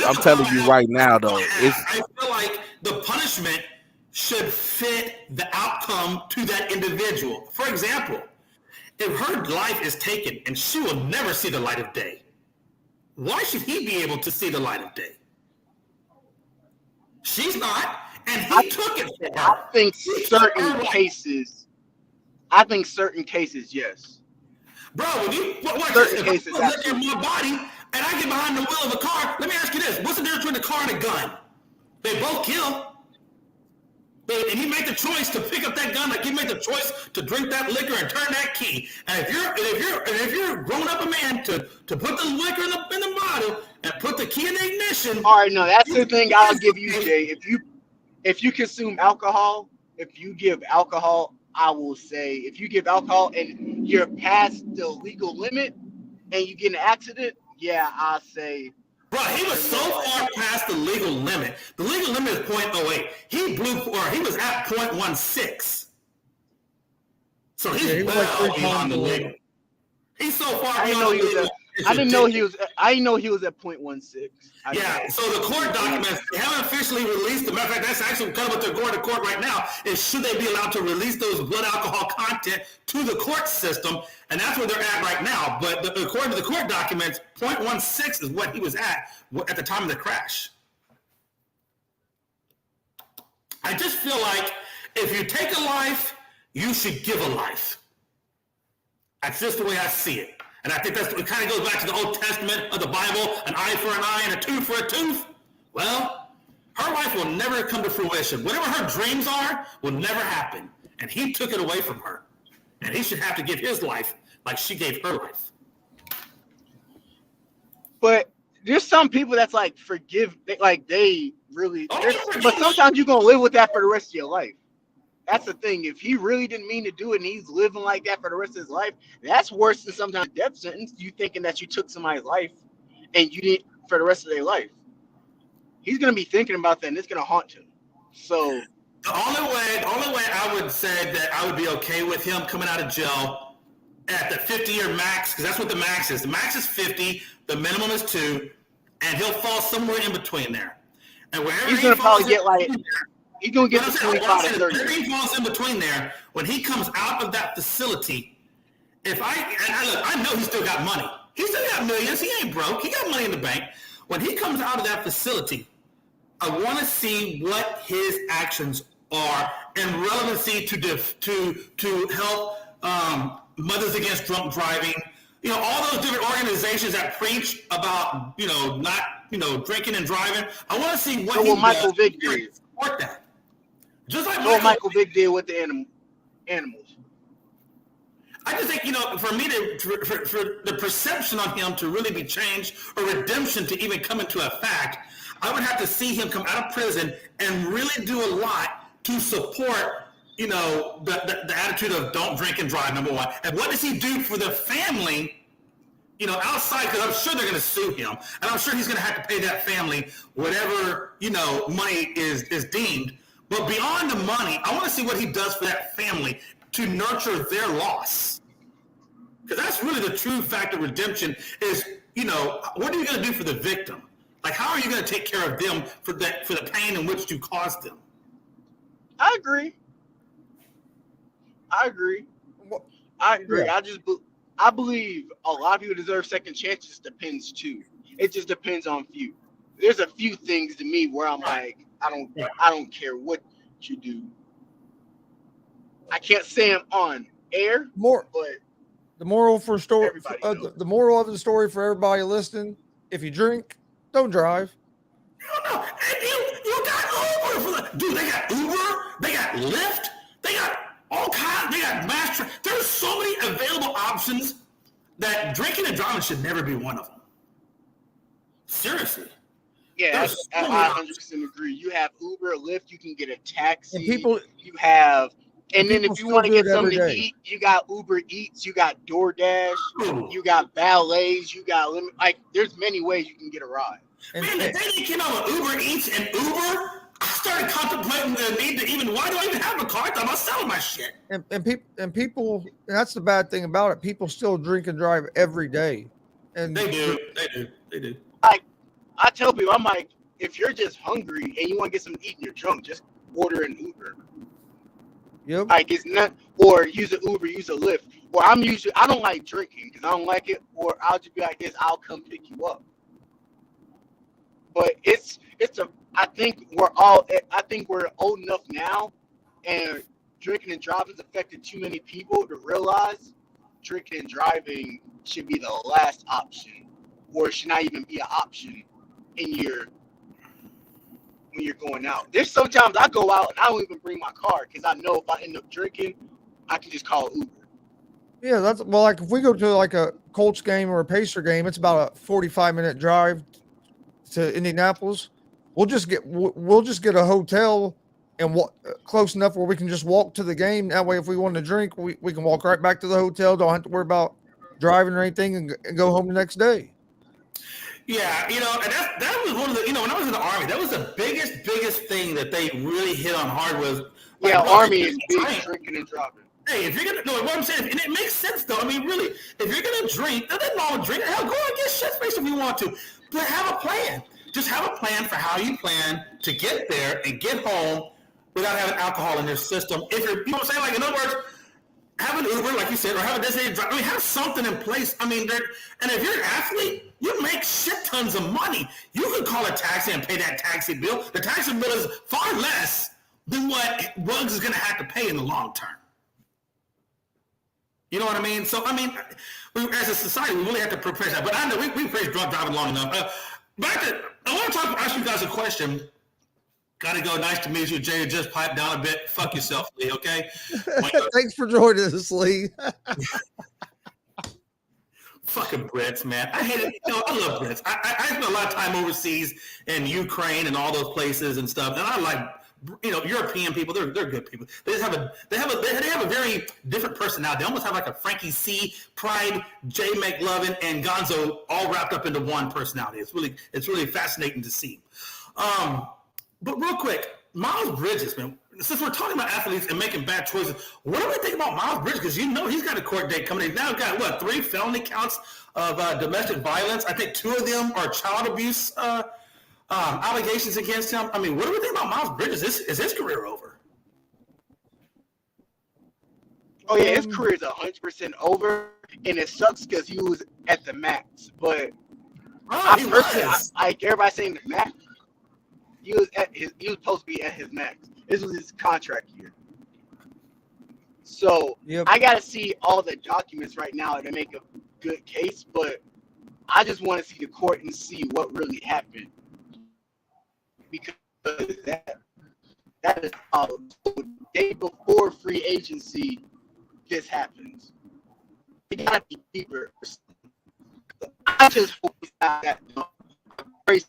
right now, though, I feel like the punishment should fit the outcome to that individual. For example, if her life is taken and she will never see the light of day, why should he be able to see the light of day? She's not, and he took it for her. I think certain cases, yes. Bro, when you watch certain this, cases, look at my body, and I get behind the wheel of a car. Let me ask you this: what's the difference between a car and a gun? They both kill. And he made the choice to pick up that gun, like he made the choice to drink that liquor and turn that key. And if you're grown up a man to put the liquor in the bottle and put the key in the ignition. All right, no, that's the thing I'll give you, Jay. If you consume alcohol, if you give alcohol, I will say if you give alcohol and you're past the legal limit and you get in an accident, yeah, I'll say. Bro, he was so far past the legal limit. The legal limit is 0.08. He was at 0.16. So he's well beyond the legal. He's so far beyond the legal. I didn't know he was at 0.16. Yeah, so the court documents, they haven't officially released. As a matter of fact, that's actually kind of what they're going to court right now, is should they be allowed to release those blood alcohol content to the court system, and that's where they're at right now. But according to the court documents, 0.16 is what he was at the time of the crash. I just feel like if you take a life, you should give a life. That's just the way I see it. And I think it kind of goes back to the Old Testament of the Bible, an eye for an eye and a tooth for a tooth. Well, her life will never come to fruition. Whatever her dreams are will never happen. And he took it away from her. And he should have to give his life like she gave her life. But there's some people that's like they really. But sometimes you're going to live with that for the rest of your life. That's the thing. If he really didn't mean to do it and he's living like that for the rest of his life, that's worse than sometimes a death sentence. You thinking that you took somebody's life and you didn't for the rest of their life. He's gonna be thinking about that and it's gonna haunt him. So the only way I would say that I would be okay with him coming out of jail at the 50-year max, because that's what the max is. The max is 50, the minimum is 2, and he'll fall somewhere in between there. And wherever he's gonna probably get like. He's going to get the 25 to 30. Wherever he falls in between there, when he comes out of that facility, I know he's still got money. He still got millions. He ain't broke. He got money in the bank. When he comes out of that facility, I want to see what his actions are in relevancy to help Mothers Against Drunk Driving. All those different organizations that preach about, not, drinking and driving. I want to see what he Michael does Vick to did. support that. Just like what Michael Vick did with the animals. I just think, for me for the perception on him to really be changed or redemption to even come into a fact, I would have to see him come out of prison and really do a lot to support, the attitude of don't drink and drive, number one. And what does he do for the family, outside? Because I'm sure they're going to sue him. And I'm sure he's going to have to pay that family whatever, money is deemed. But beyond the money, I want to see what he does for that family to nurture their loss. Because that's really the true fact of redemption is, what are you going to do for the victim? Like, how are you going to take care of them for the pain in which you caused them? I agree. Yeah. I believe a lot of people deserve second chances. Depends too. It just depends on few. There's a few things to me where I'm like, I don't care what you do. I can't say I'm on air, but the moral of the story for everybody listening: if you drink, don't drive. No. You got Uber dude. They got Uber, they got Lyft, they got all kinds. They got Master. There's so many available options that drinking and driving should never be one of them. Seriously. Yeah, I 100% agree. You have Uber, Lyft, you can get a taxi. And then if you want to get something to eat, you got Uber Eats, you got DoorDash, you got valets, you got there's many ways you can get a ride. Man, the day they came out with Uber Eats and Uber, I started contemplating the need to why do I even have a car? I thought about selling my shit. And people, that's the bad thing about it. People still drink and drive every day. And they do. I tell people, I'm like, if you're just hungry and you want to get something to eat and you're drunk, just order an Uber. Yep. It's not, or use an Uber, use a Lyft. Or I don't like drinking because I don't like it. Or I'll just be like this, I'll come pick you up. But I think we're old enough now, and drinking and driving has affected too many people to realize drinking and driving should be the last option, or it should not even be an option when you're going out. There's sometimes I go out and I don't even bring my car because I know if I end up drinking, I can just call Uber. Yeah, like if we go to like a Colts game or a Pacer game, it's about a 45-minute drive to Indianapolis. We'll just get a hotel and close enough where we can just walk to the game. That way, if we want to drink, we can walk right back to the hotel. Don't have to worry about driving or anything, and go home the next day. Yeah, and that was one of the, when I was in the Army, that was the biggest thing that they really hit on hard was. Army is big drinking and driving. Hey, if you're going to, no, what I'm saying, and it makes sense though. I mean, really, if you're going to drink, nothing wrong with drinking. Hell, go and get shit faced if you want to. But have a plan. Just have a plan for how you plan to get there and get home without having alcohol in your system. If you're, you know what I'm saying? Like, in other words, have an Uber, like you said, or have a designated driver. I mean, have something in place. I mean, and if you're an athlete, you make shit tons of money. You can call a taxi and pay that taxi bill. The taxi bill is far less than what Ruggs is going to have to pay in the long term. You know what I mean? So, I mean, as a society, we really have to prepare that. But I know we've praised drunk driving long enough. I want to ask you guys a question. Got to go. Nice to meet you, Jay. Just pipe down a bit. Fuck yourself, Lee, okay? Thanks for joining us, Lee. Fucking Brits, man. I hate it. I love Brits. I spent a lot of time overseas in Ukraine and all those places and stuff. And I like European people. They're good people. They have a very different personality. They almost have like a Frankie C, Pride, Jay McLovin, and Gonzo all wrapped up into one personality. It's really fascinating to see. But real quick, Miles Bridges, man. Since we're talking about athletes and making bad choices, what do we think about Miles Bridges? Because he's got a court date coming. He's now got 3 felony counts of domestic violence. I think 2 of them are child abuse allegations against him. I mean, what do we think about Miles Bridges? Is his career over? Oh yeah, his career is 100% over, and it sucks because he was at the max. But like everybody saying the max, he was supposed to be at his max. This was his contract year. So I gotta see all the documents right now to make a good case, but I just want to see the court and see what really happened. Because that is the day before free agency, this happens. It gotta be deeper. I just hope it's not that. Because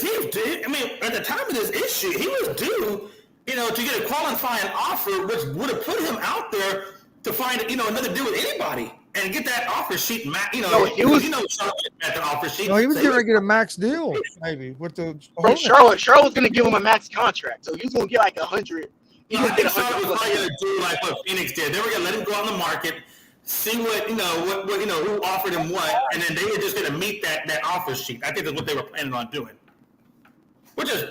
he was due. I mean, at the time of this issue, he was due, to get a qualifying offer, which would have put him out there to find, another deal with anybody and get that offer sheet. He was at the offer sheet. No, he was going to get a max deal, maybe with the. Charlotte was going to give him a max contract, so he was going to get like 100. He was going to do like what Phoenix did. They were going to let him go on the market, see what who offered him what, and then they were just going to meet that offer sheet. I think that's what they were planning on doing. Which is,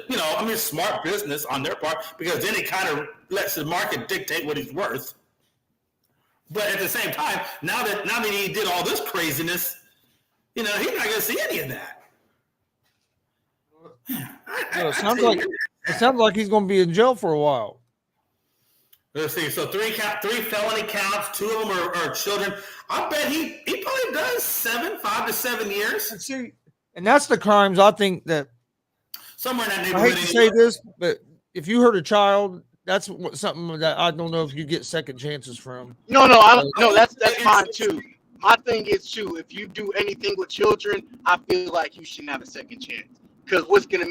smart business on their part, because then it kind of lets the market dictate what he's worth. But at the same time, now that he did all this craziness, he's not going to see any of that. It sounds like he's going to be in jail for a while. Let's see. So 3 felony counts. 2 of them are children. I bet he probably does 5 to 7 years. And that's the crimes I think that. Somewhere in that neighborhood. I hate to say this, but if you hurt a child, that's something that I don't know if you get second chances from. No, that's fine too. My thing is too, if you do anything with children, I feel like you shouldn't have a second chance. Because what's gonna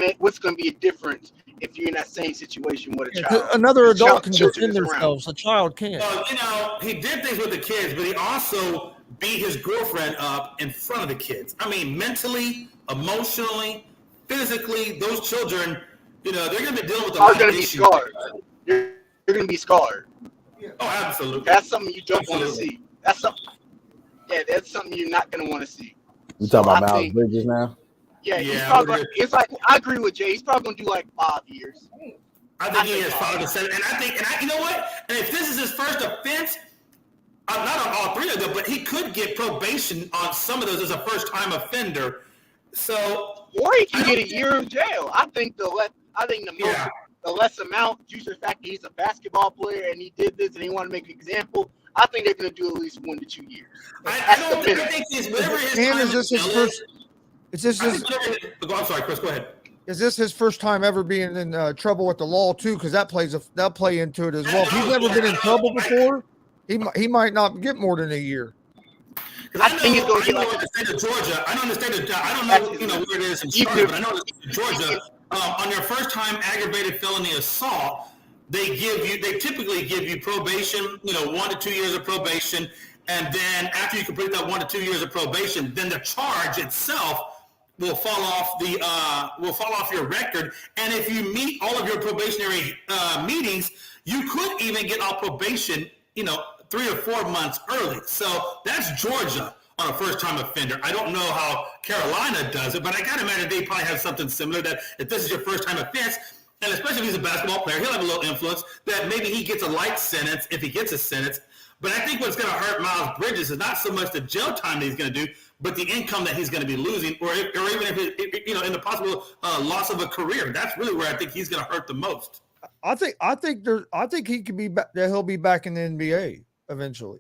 be a difference if you're in that same situation with a child? Another adult can defend themselves. A child can't. Well, he did things with the kids, but he also beat his girlfriend up in front of the kids. I mean, mentally, emotionally, physically, those children, they're going to be dealing with a lot of issues. You're going to be scarred. Oh, absolutely. That's something you don't want to see. That's something you're not going to want to see. You talking about Miles Bridges now? Yeah. It's like, I agree with Jay. He's probably going to do like 5 years. I think he is 5 to 7. And you know what? And if this is his first offense, not on all 3 of them, but he could get probation on some of those as a first-time offender. So, or he can get a year in jail. I think the less amount, due to the fact that he's a basketball player and he did this and he wanted to make an example, I think they're going to do at least 1 to 2 years. I think he's whatever his time. Is this his first? Is this his? I'm sorry, Chris. Go ahead. Is this his first time ever being in trouble with the law too? Because that'll play into it as well. If he's never been in trouble before, he might not get more than a year. I think he's going to get the state of Georgia. I don't understand. I don't know where it is in Charlotte, but I know in Georgia, on your first time aggravated felony assault, they typically give you probation, 1 to 2 years of probation, and then after you complete that 1 to 2 years of probation, then the charge itself will fall off your record. And if you meet all of your probationary meetings, you could even get off probation, 3 or 4 months early. So that's Georgia on a first-time offender. I don't know how Carolina does it, but I got to imagine they probably have something similar, that if this is your first-time offense, and especially if he's a basketball player, he'll have a little influence, that maybe he gets a light sentence if he gets a sentence. But I think what's going to hurt Miles Bridges is not so much the jail time that he's going to do, but the income that he's going to be losing, or even if in the possible loss of a career. That's really where I think he's going to hurt the most. I think he could be back, that he'll be back in the NBA eventually.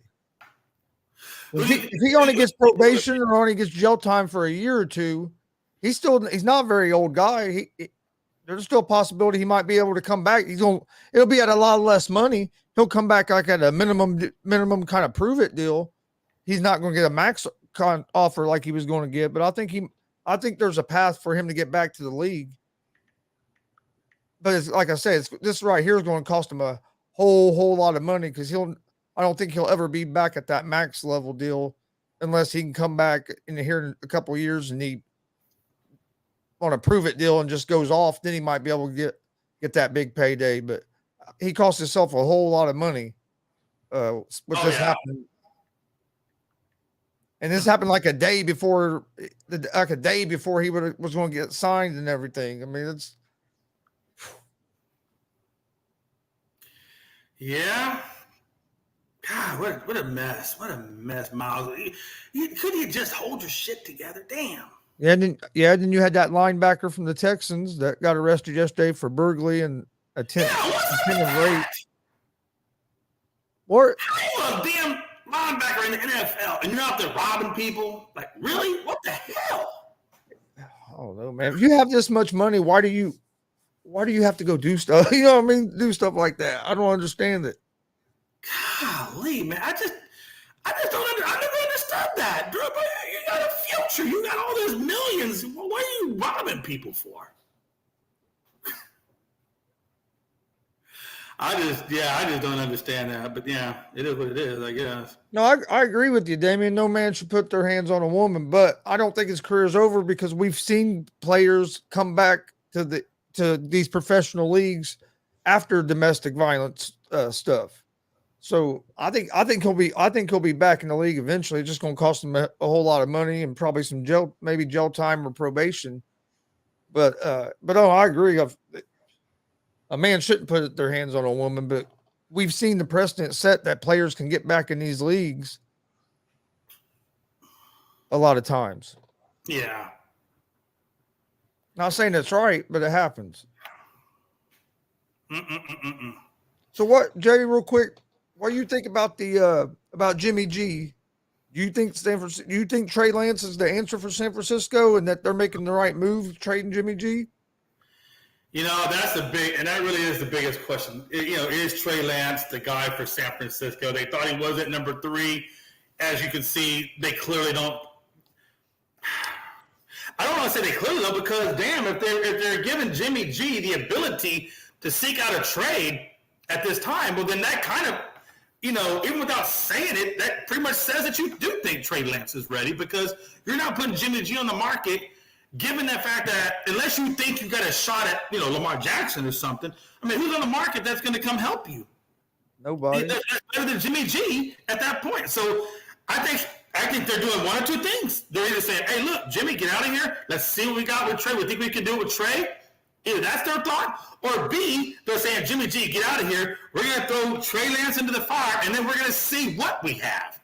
If he only gets probation or only gets jail time for a year or two, he's not a very old guy. There's still a possibility he might be able to come back. It'll be at a lot less money. He'll come back like at a minimum kind of prove it deal. He's not going to get a max offer like he was going to get, but I think there's a path for him to get back to the league. but it's like I said, this right here is going to cost him a whole lot of money because I don't think he'll ever be back at that max level deal unless he can come back in here in a couple of years and he on a prove it deal and just goes off. Then he might be able to get that big payday, but he cost himself a whole lot of money with this happening. And this happened like a day before he was going to get signed and everything. I mean, it's yeah. God, what a mess! What a mess, Miles. Couldn't you just hold your shit together? Damn. Yeah, then you had that linebacker from the Texans that got arrested yesterday for burglary and attempt of rape. Or how a damn linebacker in the NFL and you're out there robbing people? Like, really? What the hell? I don't know, man. If you have this much money, why do you have to go do stuff? You know what I mean? Do stuff like that. I don't understand it. Golly, man. I just don't I never understood that. Drew, you got a future. You got all those millions. What are you robbing people for? I just don't understand that. But yeah, it is what it is, I guess. No, I agree with you, Damian. No man should put their hands on a woman, but I don't think his career is over because we've seen players come back to these professional leagues after domestic violence stuff. So I think he'll be back in the league eventually. It's just going to cost him a whole lot of money and probably some jail time or probation. But I agree. A man shouldn't put their hands on a woman, but we've seen the precedent set that players can get back in these leagues a lot of times. Yeah. Not saying that's right, but it happens. So what, Jay, real quick, what do you think about about Jimmy G? Do you think Trey Lance is the answer for San Francisco and that they're making the right move trading Jimmy G? You know, that really is the biggest question. Is Trey Lance the guy for San Francisco? They thought he was at number 3. As you can see, they clearly don't. I don't want to say they clearly don't because, damn, if they're giving Jimmy G the ability to seek out a trade at this time, well, then that kind of, even without saying it, that pretty much says that you do think Trey Lance is ready because you're not putting Jimmy G on the market, given the fact that unless you think you've got a shot at, Lamar Jackson or something, I mean, who's on the market that's going to come help you? Nobody. That's better than Jimmy G at that point. So I think they're doing one or two things. They're either saying, hey, look, Jimmy, get out of here. Let's see what we got with Trey. We think we can do it with Trey. Either that's their thought, or B, they're saying, Jimmy G, get out of here. We're going to throw Trey Lance into the fire, and then we're going to see what we have.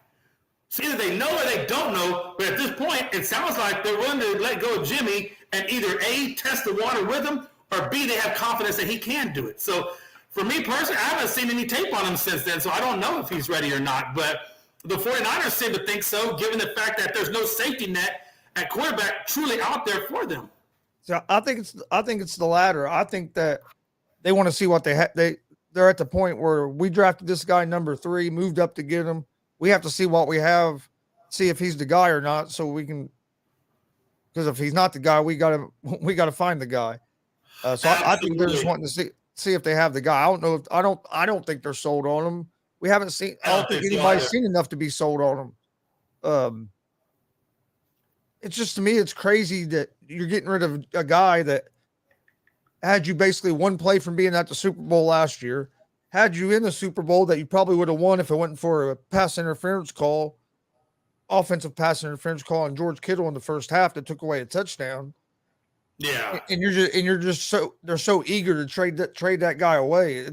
So either they know or they don't know, but at this point, it sounds like they're willing to let go of Jimmy and either A, test the water with him, or B, they have confidence that he can do it. So for me personally, I haven't seen any tape on him since then, so I don't know if he's ready or not. But the 49ers seem to think so, given the fact that there's no safety net at quarterback truly out there for them. So I think it's the latter. I think that they want to see what they're at the point where we drafted this guy number 3, moved up to get him. We have to see what we have, see if he's the guy or not, so we can. Because if he's not the guy, we got to find the guy. So I think they're just wanting to see if they have the guy. I don't know. I don't think they're sold on him. We haven't seen. I don't think anybody's seen enough to be sold on him. It's just, to me, it's crazy that you're getting rid of a guy that had you basically one play from being at the Super Bowl last year, had you in the Super Bowl that you probably would have won if it wasn't for a offensive pass interference call on George Kittle in the first half that took away a touchdown. Yeah, and they're so eager to trade that guy away.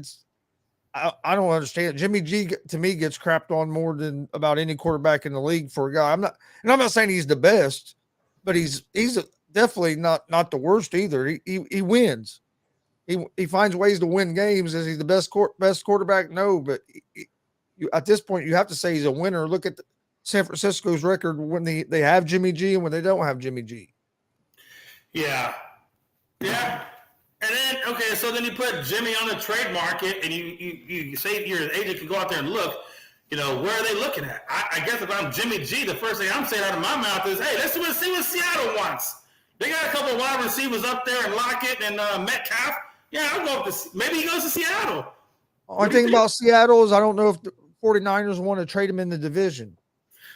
I don't understand. Jimmy G to me gets crapped on more than about any quarterback in the league for a guy. I'm not saying he's the best, but he's definitely not the worst either. He wins. He finds ways to win games. Is he the best quarterback? No, but at this point you have to say he's a winner. Look at San Francisco's record when they have Jimmy G and when they don't have Jimmy G. Yeah. And then, so then you put Jimmy on the trade market and you say your agent can go out there and look, where are they looking at? I guess if I'm Jimmy G, the first thing I'm saying out of my mouth is, hey, let's see what Seattle wants. They got a couple of wide receivers up there and Lockett and Metcalf. Yeah, I'll go up to maybe he goes to Seattle. Only thing about Seattle is I don't know if the 49ers want to trade him in the division.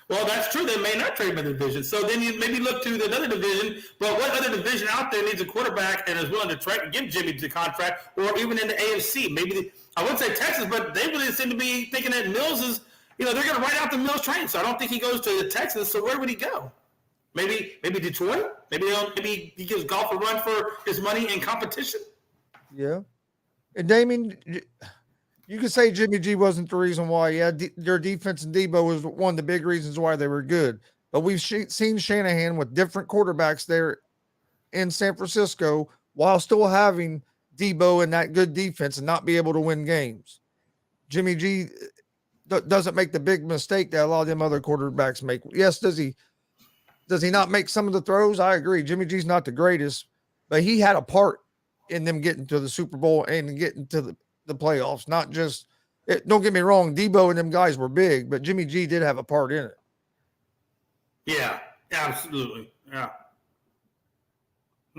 Well, that's true. They may not trade him in the division. So then you maybe look to another division. But what other division out there needs a quarterback and is willing to give Jimmy the contract, or even in the AFC? Maybe I wouldn't say Texas, but they really seem to be thinking that Mills is, they're going to write out the Mills train. So I don't think he goes to Texas. So where would he go? Maybe Detroit. Maybe he gives golf a run for his money in competition. Yeah, and Damien, you could say Jimmy G wasn't the reason why. Yeah, their defense and Debo was one of the big reasons why they were good. But we've seen Shanahan with different quarterbacks there in San Francisco while still having Debo and that good defense and not be able to win games. Jimmy G doesn't make the big mistake that a lot of them other quarterbacks make. Yes, does he not make some of the throws? I agree. Jimmy G's not the greatest, but he had a part in them getting to the Super Bowl and getting to the playoffs. Not just don't get me wrong, Debo and them guys were big, but Jimmy G did have a part in it. Yeah, absolutely. Yeah.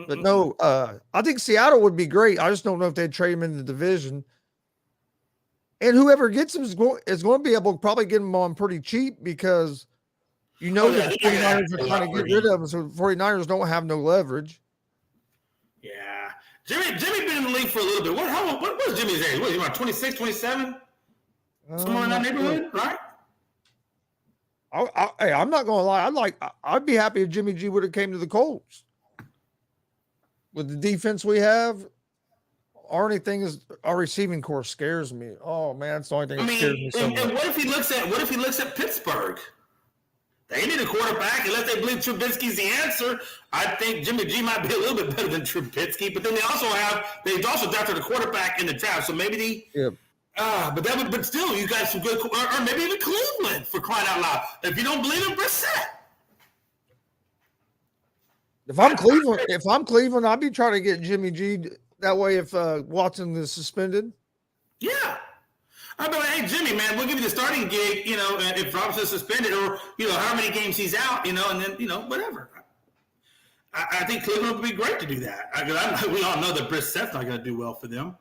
But no, I think Seattle would be great. I just don't know if they'd trade him in the division. And whoever gets him is going to be able to probably get him on pretty cheap because the 49ers are trying to get rid of him, so the 49ers don't have no leverage. Yeah. Jimmy been in the league for a little bit. What was Jimmy's age? What is he, about 26, 27? Somewhere in that neighborhood, right? Hey, I'm not gonna lie. I'd be happy if Jimmy G would have came to the Colts. With the defense we have, our only thing is our receiving core scares me. Oh man, that's the only thing that scares me so much. And what if he looks at Pittsburgh? They need a quarterback unless they believe Trubisky's the answer. I think Jimmy G might be a little bit better than Trubisky, but then they also drafted a quarterback in the draft, so maybe but still, you got some good, or maybe even Cleveland for crying out loud. If you don't believe him, Brissett. If I'm Cleveland, I'd be trying to get Jimmy G. That way, if Watson is suspended, yeah. I'd be like, hey, Jimmy, man, we'll give you the starting gig, if Robinson's suspended or, how many games he's out, and then, whatever. I think Cleveland would be great to do that. We all know that Brissett's not going to do well for them.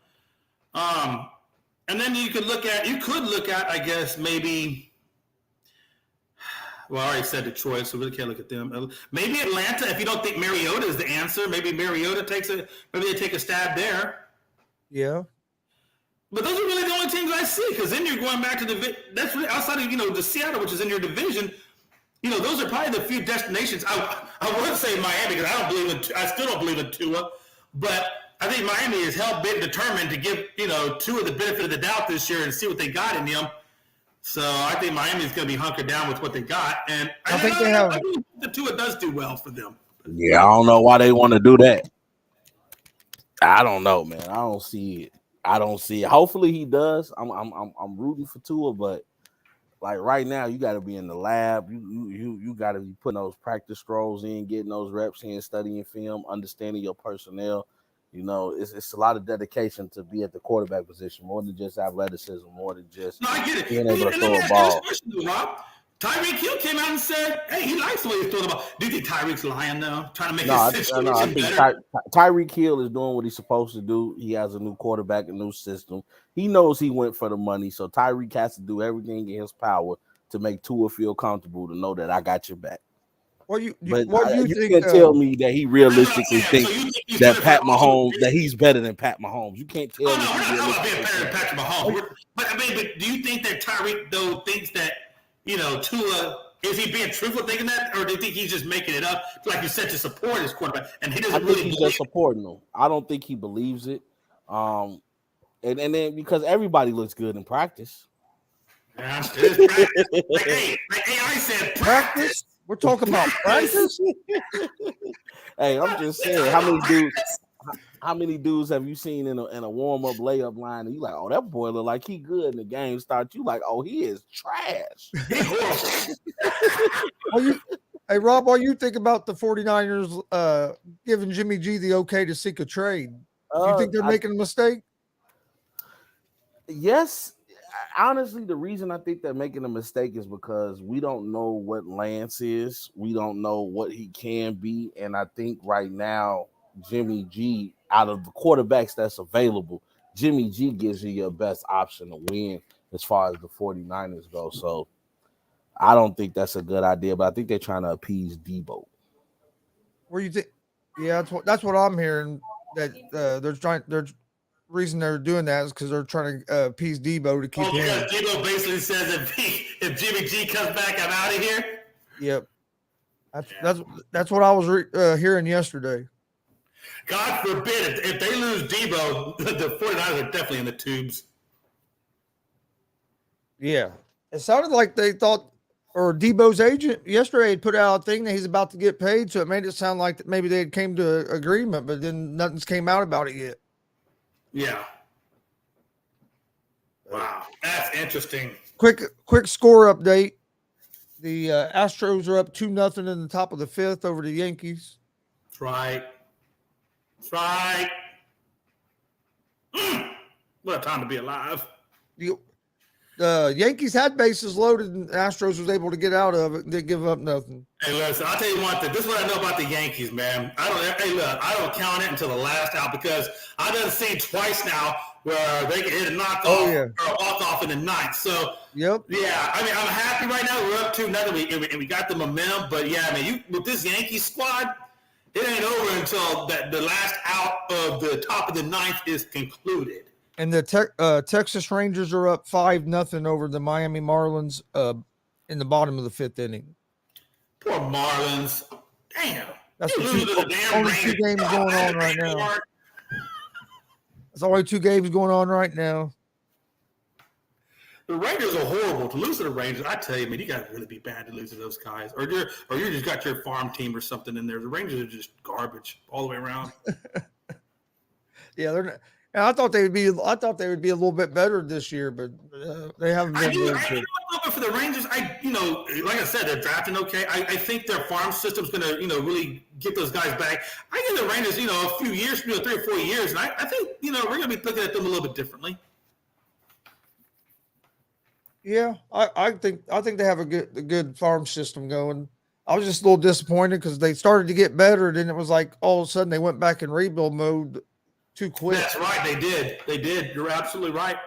And then you could look at, I guess, maybe, well, I already said Detroit, so we really can't look at them. Maybe Atlanta, if you don't think Mariota is the answer, maybe Mariota maybe they take a stab there. Yeah. But those are really the only teams I see, because then you're going back to that's really outside of, the Seattle, which is in your division. Those are probably the few destinations. I would say Miami, because I still don't believe in Tua, but I think Miami is hell-bent determined to give, Tua the benefit of the doubt this year and see what they got in him. So I think Miami is going to be hunkered down with what they got, and I think the Tua does do well for them. Yeah, I don't know why they want to do that. I don't know, man. I don't see it. Hopefully he does. I'm rooting for Tua, but like right now, you got to be in the lab. You got to be putting those practice scrolls in, getting those reps in, studying film, understanding your personnel. It's a lot of dedication to be at the quarterback position, more than just athleticism, more than just being able to throw a ball. Tyreek Hill came out and said, hey, he likes the way he's throwing the ball. Do you think Tyreek's lying, though? Trying to make his situation I think better? Tyreek Hill is doing what he's supposed to do. He has a new quarterback, a new system. He knows he went for the money, so Tyreek has to do everything in his power to make Tua feel comfortable, to know that I got your back. You can't tell me that he realistically thinks that Pat Mahomes, that he's better than Pat Mahomes. You can't tell me. We're not about being better than Patrick Mahomes. But do you think that Tyreek, though, thinks that, Tua, is he being truthful thinking that, or do you think he's just making it up, like you said, to support his quarterback? And he doesn't really believe just supporting him. I don't think he believes it. And then because everybody looks good in practice. Yeah, it is practice. like AI said, practice. We're talking about practice. Hey, I'm just saying, how many dudes have you seen in a warm-up layup line and you like, oh, that boy look like he good, and the game starts, you like, oh, he is trash. Hey, Rob, what do you think about the 49ers giving Jimmy G the okay to seek a trade? Do you think they're making a mistake? Yes. Honestly, the reason I think they're making a mistake is because we don't know what Lance is. We don't know what he can be. And I think right now, Jimmy G, out of the quarterbacks that's available, Jimmy G gives you your best option to win as far as the 49ers go. So I don't think that's a good idea, but I think they're trying to appease Debo. Where you think? Yeah, that's what I'm hearing. That they're reason they're doing that is because they're trying to appease Debo to keep him. Because Debo basically says if Jimmy G comes back, I'm out of here. Yep. That's what I was hearing yesterday. God forbid if they lose Debo, the 49ers are definitely in the tubes. Yeah. It sounded like they thought, or Debo's agent yesterday had put out a thing that he's about to get paid, so it made it sound like that maybe they had came to an agreement, but then nothing's came out about it yet. Yeah. Wow, that's interesting. Quick score update. The Astros are up 2-0 in the top of the fifth over the Yankees. That's right. That's right. What a time to be alive. The Yankees had bases loaded, and Astros was able to get out of it and didn't give up nothing. Hey, listen, I'll tell you one thing. This is what I know about the Yankees, man. I don't count it until the last out because I've done seen twice now where they can hit a knockoff or a walk-off in the ninth. So, yeah, I mean, I'm happy right now. We're up 2-0, and we got the momentum. But, yeah, I mean, with this Yankees squad, it ain't over until the last out of the top of the ninth is concluded. And the Texas Rangers are up 5-0 over the Miami Marlins in the bottom of the fifth inning. Poor Marlins. Damn. That's the only two games going on right now. There's only 2 games going on right now. The Rangers are horrible. To lose to the Rangers, I tell you, man, you got to really be bad to lose to those guys. Or you just got your farm team or something in there. The Rangers are just garbage all the way around. Yeah, they're not. And I thought they would be a little bit better this year, but they haven't been good. For the Rangers, like I said, they're drafting okay. I think their farm system's going to, really get those guys back. I give the Rangers, a few years, 3 or 4 years, and I think, we're going to be looking at them a little bit differently. Yeah, I think they have a good farm system going. I was just a little disappointed because they started to get better, and then it was like all of a sudden they went back in rebuild mode too quick. That's right, they did. You're absolutely right.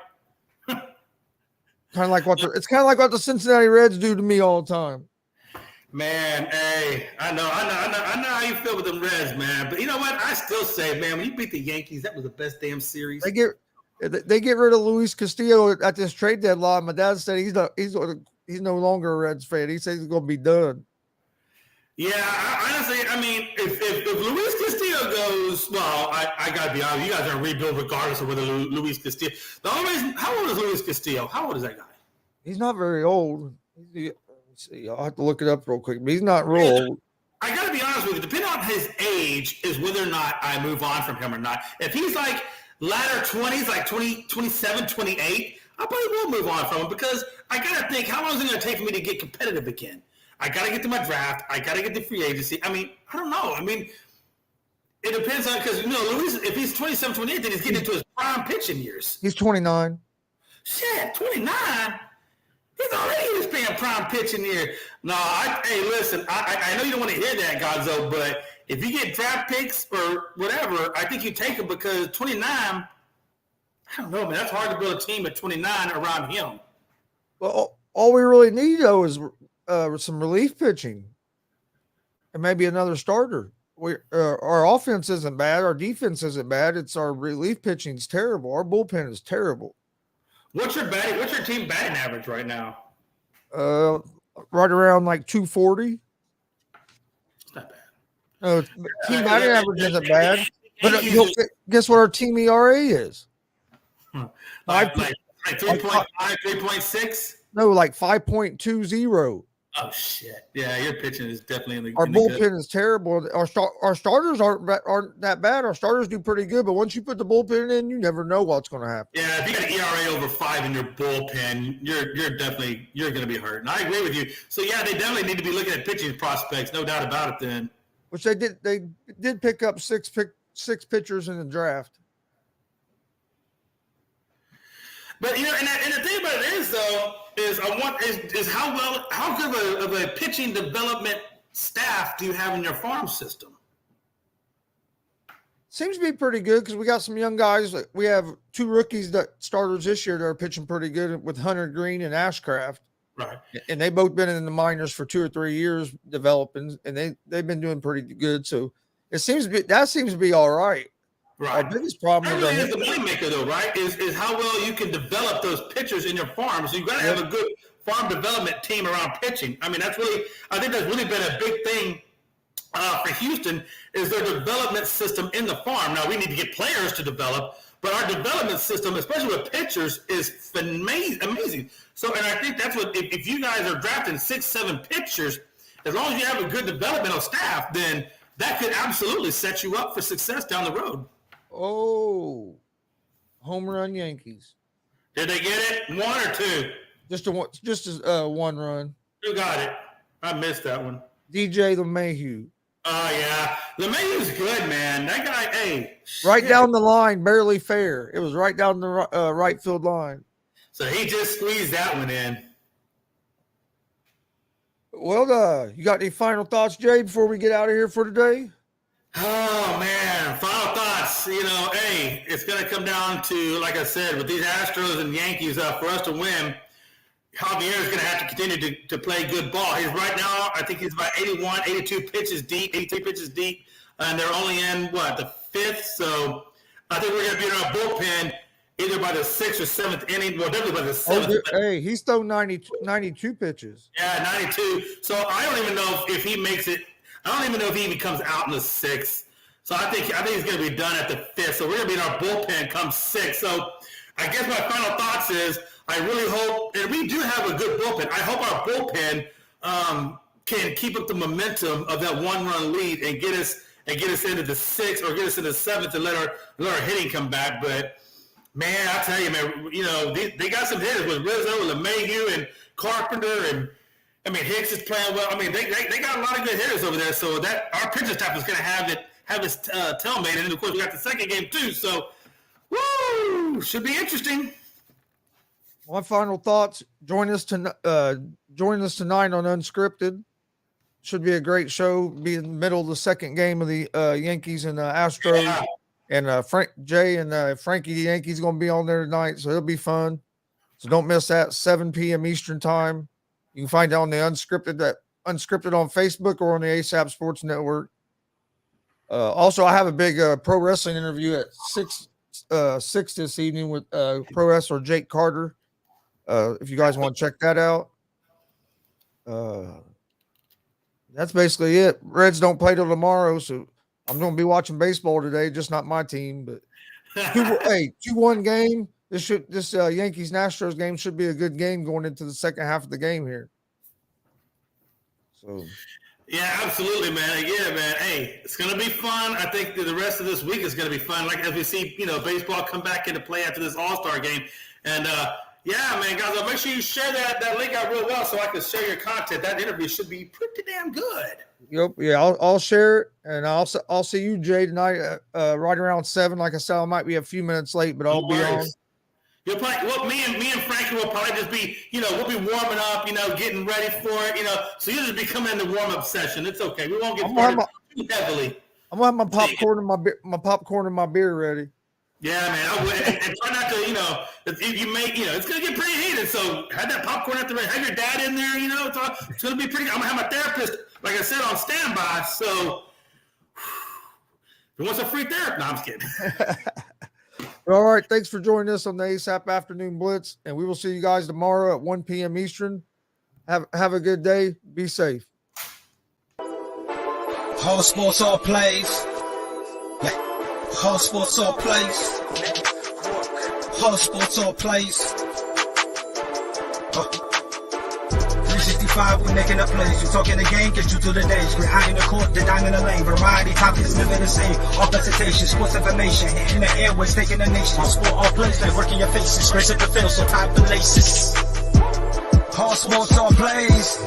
Kind of like what the Cincinnati Reds do to me all the time. Man, hey, I know how you feel with them Reds, man. But you know what? I still say, man, when you beat the Yankees, that was the best damn series. They get rid of Luis Castillo at this trade deadline. My dad said he's no longer a Reds fan. He says he's going to be done. Yeah, honestly, I mean, if Luis Castillo goes, well, I got to be honest, you guys are going to rebuild regardless of whether Luis Castillo. The only reason, how old is Luis Castillo? How old is that guy? He's not very old. Let's see, I'll have to look it up real quick, but he's not real old. I got to be honest with you, depending on his age is whether or not I move on from him or not. If he's like latter 20s, like 20, 27, 28, I probably will move on from him because I got to think, how long is it going to take for me to get competitive again? I got to get to my draft. I got to get to free agency. I mean, I don't know. I mean, it depends on, because, Luis, if he's 27, 28, then he's getting into his prime pitching years. He's 29. Shit, 29? He's already in his damn prime pitching year. No, hey, listen, I know you don't want to hear that, Gonzo, but if you get draft picks or whatever, I think you take them because 29, I don't know, man. That's hard to build a team at 29 around him. Well, all we really need, though, is some relief pitching and maybe another starter. Our offense isn't bad. Our defense isn't bad. It's our relief pitching's terrible. Our bullpen is terrible. What's your team batting average right now? Right around like 240. It's not bad. Team batting average isn't bad. But guess what our team ERA is? Like 3.5, 3.6? No, like 5.20. Oh shit! Yeah, your pitching is definitely in the. Our bullpen is terrible. Our starters aren't that bad. Our starters do pretty good, but once you put the bullpen in, you never know what's going to happen. Yeah, if you got an ERA over 5 in your bullpen, you're definitely going to be hurt. And I agree with you. So yeah, they definitely need to be looking at pitching prospects, no doubt about it. Then, which they did. They did pick up six pitchers in the draft. But and the thing about it is though. Is how good of a pitching development staff do you have in your farm system? Seems to be pretty good because we got some young guys. We have 2 rookies that starters this year that are pitching pretty good with Hunter Green and Ashcraft. Right. And they've both been in the minors for 2 or 3 years developing, and they've been doing pretty good. So that seems to be all right. Right. Our biggest problem really is the moneymaker, though, right? Is how well you can develop those pitchers in your farm. So you got to have a good farm development team around pitching. I mean, I think that's really been a big thing for Houston is their development system in the farm. Now we need to get players to develop, but our development system, especially with pitchers, is amazing. So, and I think that's what if you guys are drafting 6-7 pitchers, as long as you have a good developmental staff, then that could absolutely set you up for success down the road. Oh, home run Yankees. Did they get it? 1 or 2? Just a 1 run. Who got it? I missed that one. DJ LeMahieu. Oh, yeah. LeMahieu's good, man. That guy, hey. Right down the line, barely fair. It was right down the right field line. So he just squeezed that one in. Well, you got any final thoughts, Jay, before we get out of here for today? Oh, man. Final thoughts. Hey, it's going to come down to, like I said, with these Astros and Yankees, for us to win, Javier is going to have to continue to play good ball. He's right now, I think he's about 81, 82 pitches deep, 83 pitches deep, and they're only in, the 5th? So I think we're going to be in our bullpen either by the 6th or 7th inning. Well, definitely by the 7th. Hey, he's thrown 92 pitches. Yeah, 92. So I don't even know if he makes it. I don't even know if he even comes out in the 6th. So I think he's going to be done at the 5th. So we're going to be in our bullpen come 6th. So I guess my final thoughts is I really hope, and we do have a good bullpen. I hope our bullpen can keep up the momentum of that 1-run lead and get us into the 6th or get us into the 7th and let our hitting come back. But man, I tell you, man, they got some hitters with Rizzo and LeMahieu and Carpenter and Hicks is playing well. They got a lot of good hitters over there. So that our pitching staff is going to have its tailmate, and of course we got the second game too. So, woo, should be interesting. My final thoughts. Join us tonight on Unscripted. Should be a great show. Be in the middle of the second game of the Yankees and Astros. Yeah. And Jay and Frankie the Yankees going to be on there tonight, so it'll be fun. So don't miss that. 7 p.m. Eastern time. You can find it on the Unscripted on Facebook or on the ASAP Sports Network. Also, I have a big pro wrestling interview at 6 this evening with pro wrestler Jake Carter. If you guys want to check that out. That's basically it. Reds don't play till tomorrow, so I'm going to be watching baseball today, just not my team. But 2-1 game. This Yankees and Astros game should be a good game going into the second half of the game here. So. Yeah, absolutely, man. Yeah, man. Hey, it's going to be fun. I think the rest of this week is going to be fun. Like as we see, baseball come back into play after this All-Star game. And, yeah, man, guys, make sure you share that link out real well so I can share your content. That interview should be pretty damn good. Yep. Yeah, I'll share it, and I'll see you, Jay, tonight right around 7. Like I said, I might be a few minutes late, but I'll be on. You'll probably, me and Frankie will probably just be, we'll be warming up, getting ready for it, so you'll just be coming in the warm-up session. It's okay. We won't get started too heavily. I'm gonna have my popcorn and my beer ready. Yeah, man. I would, and try not to, if you make, it's gonna get pretty heated. So have that popcorn at the ready. Have your dad in there. It's gonna be pretty. I'm gonna have my therapist, like I said, on standby. So if he wants a free therapy, no, I'm just kidding. All right. Thanks for joining us on the ASAP Afternoon Blitz, and we will see you guys tomorrow at 1 p.m. Eastern. Have a good day. Be safe. Whole sports all plays. Whole sports all plays. Whole sports all plays. 365, we making a plays. You talking the game, get you to the days. We're high in the court, the dime in the lane. Variety, topics, living the same. All presentation, sports information. In the airways, taking the nation. Sport all plays, like working your faces. Grace at the field, so tie the laces. Whole sports all plays.